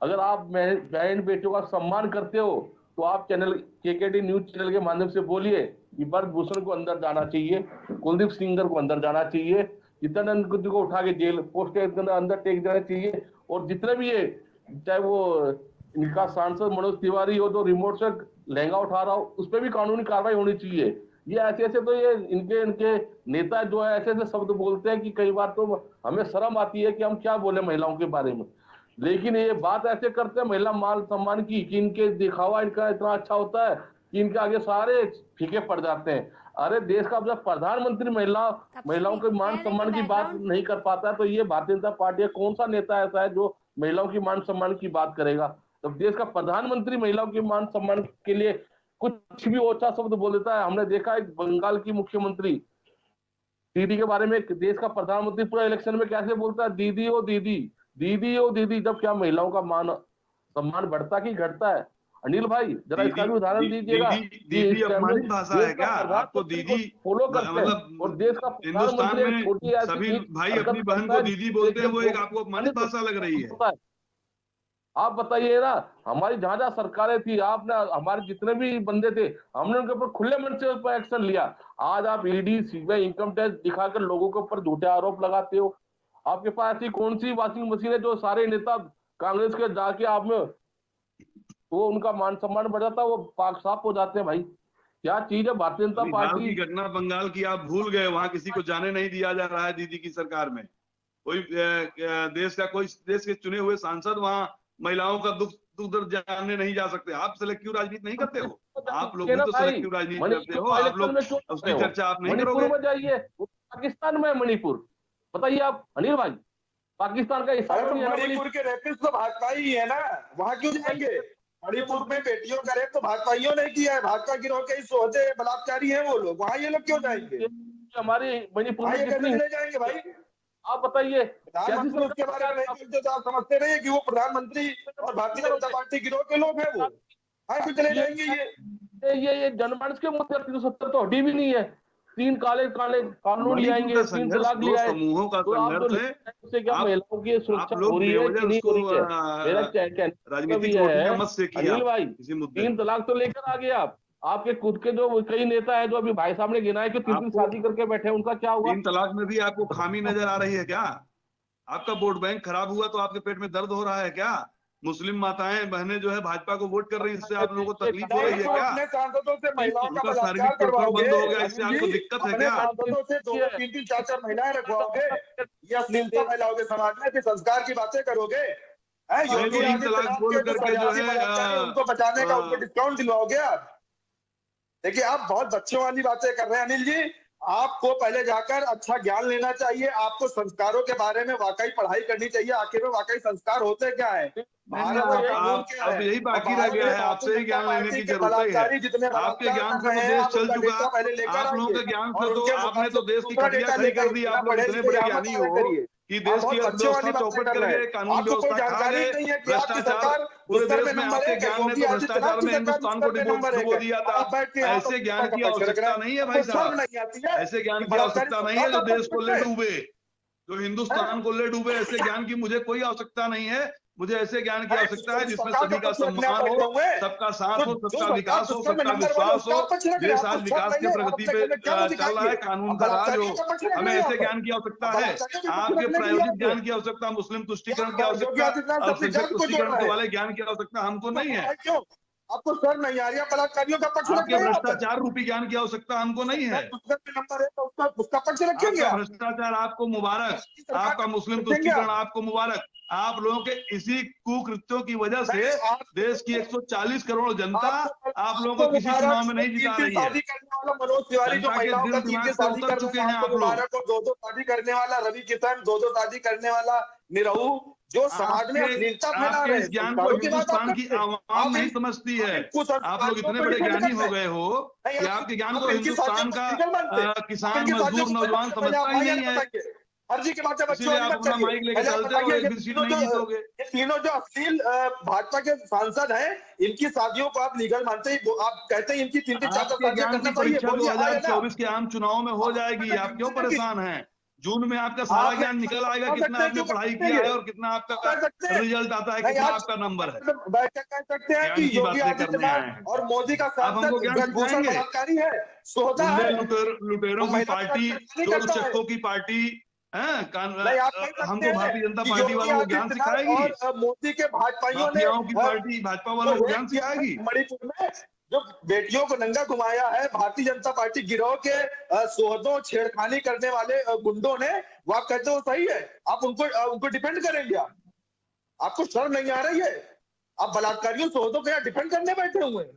Speaker 3: अगर आप बहन बेटियों का सम्मान करते हो, तो आप चैनल केकेडी न्यूज चैनल के माध्यम से बोलिए कि ब्रजभूषण को अंदर जाना चाहिए, कुलदीप सिंगर को अंदर जाना चाहिए, चित्तरंजन को उठा के जेल पोस्ट के अंदर टेक जाना चाहिए, और जितने भी ये चाहे वो इनका सांसद मनोज तिवारी हो जो रिमोट से लहंगा उठा रहा हो, उस पर भी कानूनी कार्रवाई होनी चाहिए। ये ऐसे तो ये इनके नेता जो है ऐसे शब्द बोलते हैं कि कई बार तो हमें शर्म आती है कि हम क्या बोले महिलाओं के बारे में, लेकिन ये बात ऐसे करते हैं महिला मान सम्मान की कि इनके दिखावा इनका इतना अच्छा होता है कि इनके आगे सारे फीके पड़ जाते हैं। अरे देश का जब प्रधानमंत्री महिलाओं के मान सम्मान की बात नहीं कर पाता है, तो ये भारतीय जनता पार्टी कौन सा नेता ऐसा है जो महिलाओं की मान सम्मान की बात करेगा? जब देश का प्रधानमंत्री महिलाओं के मान सम्मान के लिए कुछ भी ओछा शब्द बोल देता है। हमने देखा एक बंगाल की मुख्यमंत्री दीदी के बारे में देश का प्रधानमंत्री पूरा इलेक्शन में कैसे बोलता है, दीदी ओ दीदी, दीदी ओ दीदी। जब क्या महिलाओं का मान सम्मान बढ़ता कि घटता है? अनिल भाई जरा इसका भी उदाहरण दीजिएगा।
Speaker 2: दीदी अपमानित भाषा है क्या? आपको दीदी
Speaker 3: फॉलो करते हैं
Speaker 2: मतलब
Speaker 3: और देश का
Speaker 2: हिंदुस्तान में सभी भाई अपनी बहन को दीदी बोलते हैं, वो एक आपको अपमानित भाषा लग रही है?
Speaker 3: आप बताइए ना, हमारी जहां जहां सरकारें थी, आपने हमारे जितने भी बंदे थे, हमने उनके ऊपर खुले मन से ऊपर एक्शन लिया। आज आप ईडी सीबीआई इनकम टैक्स दिखाकर लोगों के ऊपर झूठे आरोप लगाते हो। आपके पास ऐसी कौन सी वॉशिंग मशीन है जो सारे नेता कांग्रेस के जाके आप में वो उनका मान सम्मान बढ़ जाता है, वो पाक साफ हो जाते हैं? भाई क्या चीज है भारतीय जनता पार्टी
Speaker 2: की घटना बंगाल की आप भूल गए, वहां किसी को जाने नहीं दिया जा रहा है दीदी की सरकार में। कोई देश के चुने हुए सांसद वहां महिलाओं का दुख दर्द जानने नहीं जा सकते। आप सिलेक्टिव राजनीति नहीं करते हो, आप लोग भी तो सिलेक्टिव राजनीति करते हो। आप लोग उसकी चर्चा आप नहीं करोगे।
Speaker 3: मणिपुर में जाइए, पाकिस्तान में मणिपुर, बताइए आप अनिल भाई, पाकिस्तान का हिस्सा
Speaker 4: मणिपुर के रेपिस्ट तो भाजपा ही है ना, वहां क्यों जाएंगे? मणिपुर में बेटियों का रेप तो भाजपाइयों ने किया है, भाजपा गिरोह के सोचे बलात्कारी हैं वो लोग, वहां ये लोग क्यों जाएंगे?
Speaker 3: हमारे मणिपुर में
Speaker 4: कितने जाएंगे भाई?
Speaker 3: आप बताइए।
Speaker 4: प्रधानमंत्री उसके बारे में नहीं, जो आप समझते नहीं है कि वो प्रधानमंत्री और भारतीय जनता पार्टी गिरोह के लोग हैं, वो हाँ क्यों चले जाएंगे?
Speaker 3: ये जनमानस के मुद्दे 370 तो हटी भी नहीं है। 3 काले कानून ले आएंगे, 3 तलाक ले आए,
Speaker 2: समूहों का संघर्ष है।
Speaker 3: उससे क्या महिलाओं की सुरक्षा हो रही है कि नहीं हो रही है? मेरा
Speaker 2: राजनीतिक है मत से किया
Speaker 3: अनिल भाई,
Speaker 2: किसी मुद्दे
Speaker 3: 3 तलाक तो लेकर आ गए आप। आपके खुद के जो कई नेता है जो अभी भाई साहब ने गिनाए कि 3 शादी करके बैठे, उनका क्या हुआ?
Speaker 2: 3 तलाक में भी आपको खामी नजर आ रही है क्या? आपका वोट बैंक खराब हुआ तो आपके पेट में दर्द हो रहा है क्या? मुस्लिम माताएं बहनें जो है भाजपा को वोट कर रही है, इससे आप लोगों को तकलीफ हो रही है क्या?
Speaker 4: अपने सांसदों से महिलाओं का
Speaker 2: शारीरिक टोटल बंद हो गया, इससे आपको दिक्कत है क्या?
Speaker 4: सांसदों से 2-3 4 महिलाएं रखवाओगे, ये अश्लीलता फैलाओगे समाज में, फिर संस्कार की बातें करोगे? योगी आदित्यनाथ के जो है उनको बचाने का उनको डिस्काउंट दिलवाओगे आप? देखिए आप बहुत बच्चों वाली बातें कर रहे हैं अनिल जी। आपको पहले जाकर अच्छा ज्ञान लेना चाहिए। आपको संस्कारों के बारे में वाकई पढ़ाई करनी चाहिए। आखिर में वाकई संस्कार होते क्या है, भारत में कानून क्या
Speaker 2: अब
Speaker 4: है।
Speaker 2: यही बाकी रह गया है, आपसे ही ज्ञान लेने की जरूरत है।
Speaker 4: बलात्कारी जितने
Speaker 2: आपके ज्ञान से
Speaker 4: बलात्कार
Speaker 2: तो देश
Speaker 4: आप
Speaker 2: चल
Speaker 4: उनका
Speaker 2: चुका।
Speaker 4: डेटा पहले लेकर
Speaker 2: आप लोगों
Speaker 4: आइए
Speaker 2: के ज्ञान
Speaker 4: और
Speaker 2: से तो
Speaker 4: उनके
Speaker 2: आपने तो देश की
Speaker 4: दूसरा
Speaker 2: खटिया
Speaker 4: डेटा
Speaker 2: खड़ी
Speaker 4: लेकर
Speaker 2: कर दी। आप लोग इतने बड़े ज्ञानी हो कि देश की अर्थव्यवस्था चौपट कर गए, कानून
Speaker 4: आपको कोई
Speaker 2: व्यवस्था खा
Speaker 4: जानकारी
Speaker 2: गए,
Speaker 4: नहीं है कि आपकी
Speaker 2: भ्रष्टाचार
Speaker 4: सरकार
Speaker 2: पूरे
Speaker 4: उत्तर
Speaker 2: देश
Speaker 4: में
Speaker 2: में
Speaker 4: नंबर
Speaker 2: आपके
Speaker 4: एक है,
Speaker 2: ज्ञान ने
Speaker 4: योगी
Speaker 2: तो
Speaker 4: आदित्यनाथ
Speaker 2: भ्रष्टाचार
Speaker 4: की
Speaker 2: में
Speaker 4: सरकार
Speaker 2: हिंदुस्तान को
Speaker 4: उत्तर में नंबर
Speaker 2: डुबो
Speaker 4: एक
Speaker 2: दिया
Speaker 4: है।
Speaker 2: था।
Speaker 4: आप बैठ के यहाँ
Speaker 2: ऐसे
Speaker 4: पर
Speaker 2: ज्ञान की आवश्यकता नहीं है भाई
Speaker 4: आपको शर्म
Speaker 2: साहब,
Speaker 4: नहीं आती है।
Speaker 2: ऐसे ज्ञान की
Speaker 4: बलात्कारी
Speaker 2: आवश्यकता नहीं है जो
Speaker 4: सरकार
Speaker 2: देश को ले
Speaker 4: का
Speaker 2: डूबे, जो हिंदुस्तान को ले डूबे। ऐसे ज्ञान की मुझे कोई आवश्यकता नहीं है। मुझे ऐसे ज्ञान की आवश्यकता है जिसमें सभी का सम्मान हो, सबका साथ हो, सबका विकास हो, सबका विश्वास हो। देश आज विकास के प्रगति पे चल रहा है, कानून का राज हो। हमें ऐसे ज्ञान की आवश्यकता है। आपके प्रायोगिक ज्ञान की आवश्यकता, मुस्लिम तुष्टीकरण की आवश्यकता, अल्पसंख्यक तुष्टीकरण वाले ज्ञान की आवश्यकता हमको नहीं है।
Speaker 4: क्यों आपको शर्म नहीं आ रही है? बलात्कारियों का पक्ष रख
Speaker 2: आपके भ्रष्टाचार रूपी ज्ञान की आवश्यकता हमको नहीं है।
Speaker 4: नंबर है तो उसका पक्ष रखेंगे।
Speaker 2: आपका भ्रष्टाचार आपको मुबारक, आपका मुस्लिम तुष्टीकरण आपको मुबारक। आप लोगों के इसी कुकृत्यों की वजह से देश की 140 करोड़ जनता आप लोगों को किसी चुनाव में नहीं जिता रही है।
Speaker 4: शादी करने वाला मनोज तिवारी जो महिलाओं का तीन शादी
Speaker 2: उतर चुके हैं आप लोग।
Speaker 4: दो शादी करने वाला रवि किशन, दो शादी करने वाला निरहू, जो समाज में अश्लीलता फैला रहे हैं।
Speaker 2: ज्ञान को हिंदुस्तान की आवाम नहीं समझती है। आप लोग इतने बड़े ज्ञानी हो गए हो कि आपके ज्ञान को हिंदुस्तान का किसान, मजदूर, नौजवान समझता ही नहीं है।
Speaker 4: फर्जी की बातें बच्चों
Speaker 2: आप अपना माइक लेके चलते हो, एक भी सीट नहीं जीतोगे।
Speaker 4: ये तीनों जो अश्लील भाजपा के सांसद हैं, इनकी शादियों को आप लीगल मानते हैं। आप कहते हैं इनकी 3-4 शादियां करना चाहिए।
Speaker 2: परीक्षा 2024 के आम चुनाव में हो जाएगी। आप क्यों परेशान हैं? जून में आपका सारा ज्ञान निकल आएगा, कितना आपने पढ़ाई किया है और कितना आपका रिजल्ट आता है, कितना आपका नंबर है।
Speaker 4: बैठक कह सकते हैं कि योगी आदित्यनाथ और मोदी का सांसद ब्रजभूषण बलात्कारी है, सोहता है,
Speaker 2: लुटेरों की पार्टी, चोर चक्कों की पार्टी हमको भारतीय जनता पार्टी वालों को ज्ञान सिखाएगी।
Speaker 4: और मोदी के भाजपाइयों ने
Speaker 2: की पार्टी भाजपा वालों को ज्ञान सिखाएगी।
Speaker 4: मणिपुर में जो बेटियों को नंगा घुमाया है भारतीय जनता पार्टी गिरोह के सोहदों छेड़खानी करने वाले गुंडों ने, वो आप कहते हो सही है? आप उनको डिफेंड करेंगे? आपको शर्म नहीं आ रही है? आप बलात्कारियों सोहदों को यहाँ डिफेंड करने बैठे हुए हैं।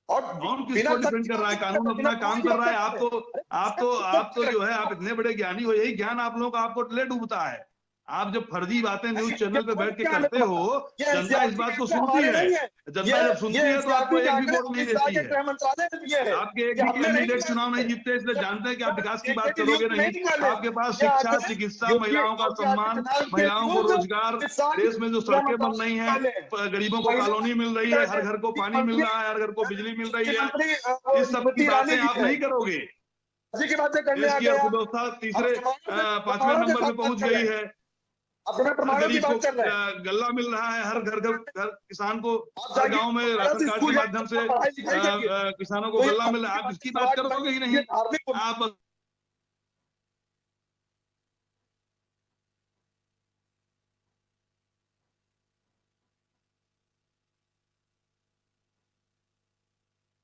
Speaker 4: और
Speaker 2: किसको डिफेंड कर रहा है? कानून अपना काम कर रहा है। आप तो जो है, आप इतने बड़े ज्ञानी हो, यही ज्ञान आप लोगों को आपको ले डूबता है। आप जब फर्जी बातें न्यूज चैनल पे बैठ के करते हो, जनता इस बात को सुनती है। जनता जब सुनती है तो आपको एक भी वोट नहीं देती है। आपके एक भी कैंडिडेट चुनाव नहीं जीतते, इसलिए जानते हैं कि आप विकास की बात करोगे नहीं। आपके पास शिक्षा, चिकित्सा, महिलाओं का सम्मान, महिलाओं को रोजगार, देश में जो सड़कें बन रही हैं, गरीबों को कॉलोनी मिल रही है, हर घर को पानी मिल रहा है, हर घर को बिजली मिल रही है, इस सब की बातें आप नहीं करोगे।
Speaker 4: की बातें करने
Speaker 2: देश की अर्थव्यवस्था तीसरे 5वें नंबर पे पहुंच गई है। गरीब को गल्ला मिल रहा है, हर घर किसान को, हर गांव में राशन कार्ड के माध्यम से किसानों को गल्ला मिल रहा है। आप इसकी बात करोगे ही नहीं। आप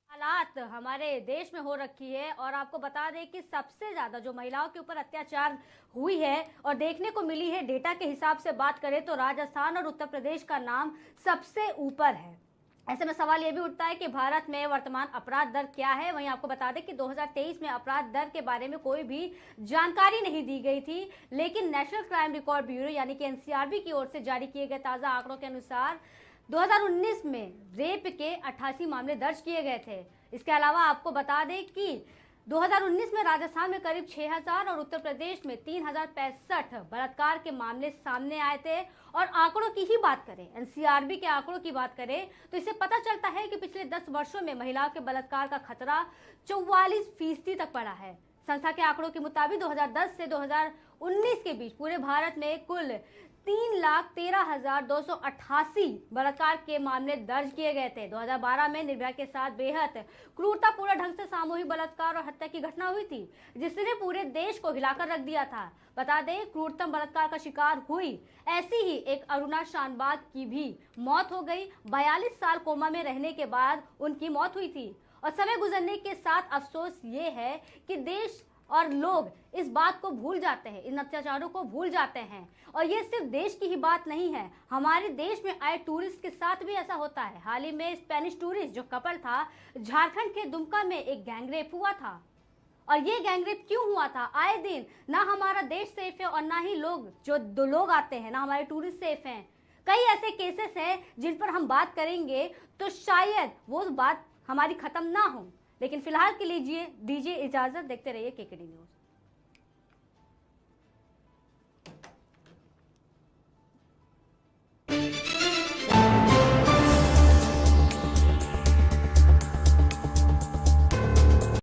Speaker 1: हालात हमारे देश में हो रखी है। और आपको बता दें कि सबसे ज्यादा जो महिलाओं के ऊपर अत्याचार हुई है और देखने को मिली है, डेटा के हिसाब से बात करें तो राजस्थान और उत्तर प्रदेश का नाम सबसे ऊपर है। ऐसे में सवाल यह भी उठता है कि भारत में वर्तमान अपराध दर क्या है। वहीं आपको बता दें कि 2023 में अपराध दर के बारे में कोई भी जानकारी नहीं दी गई थी, लेकिन नेशनल क्राइम रिकॉर्ड ब्यूरो यानी कि एनसीआरबी की ओर से जारी किए गए ताजा आंकड़ों के अनुसार 2019 में रेप के 88 मामले दर्ज किए गए थे। इसके अलावा आपको बता दें कि 2019 में राजस्थान में करीब 6000 और उत्तर प्रदेश में 3065 बलात्कार के मामले सामने आए थे। और आंकड़ों की ही बात करें, एनसीआरबी के आंकड़ों की बात करें तो इससे पता चलता है कि पिछले 10 वर्षों में महिलाओं के बलात्कार का खतरा 44% तक बढ़ा है। संस्था के आंकड़ों के मुताबिक 2010 से 2019 के बीच पूरे भारत में कुल 3,13,288 बलात्कार के मामले दर्ज किए गए थे। 2012 में निर्भया के साथ बेहद क्रूरतापूर्ण ढंग से सामूहिक बलात्कार और हत्या की घटना हुई थी, जिसने पूरे देश को हिलाकर रख दिया था। बता दें, क्रूरतम बलात्कार का शिकार हुई ऐसी ही एक अरुणा शानबाग की भी मौत हो गई। 42 साल कोमा में रहने के बाद उनकी मौत हुई थी। और समय गुजरने के साथ अफसोस ये है कि देश और लोग इस बात को भूल जाते हैं, इन अत्याचारों को भूल जाते हैं। और ये सिर्फ देश की ही बात नहीं है, हमारे देश में आए टूरिस्ट के साथ भी ऐसा होता है। हाल ही में स्पेनिश टूरिस्ट जो कपल था, झारखंड के दुमका में एक गैंगरेप हुआ था और ये गैंगरेप क्यों हुआ था? आए दिन ना हमारा देश सेफ है और ना ही लोग जो दो लोग आते हैं ना हमारे टूरिस्ट सेफ हैं। कई ऐसे केसेस हैं जिन पर हम बात करेंगे तो शायद वो बात हमारी खत्म ना हो, लेकिन फिलहाल के लिए दीजिए इजाजत। देखते रहिए केकेडी न्यूज।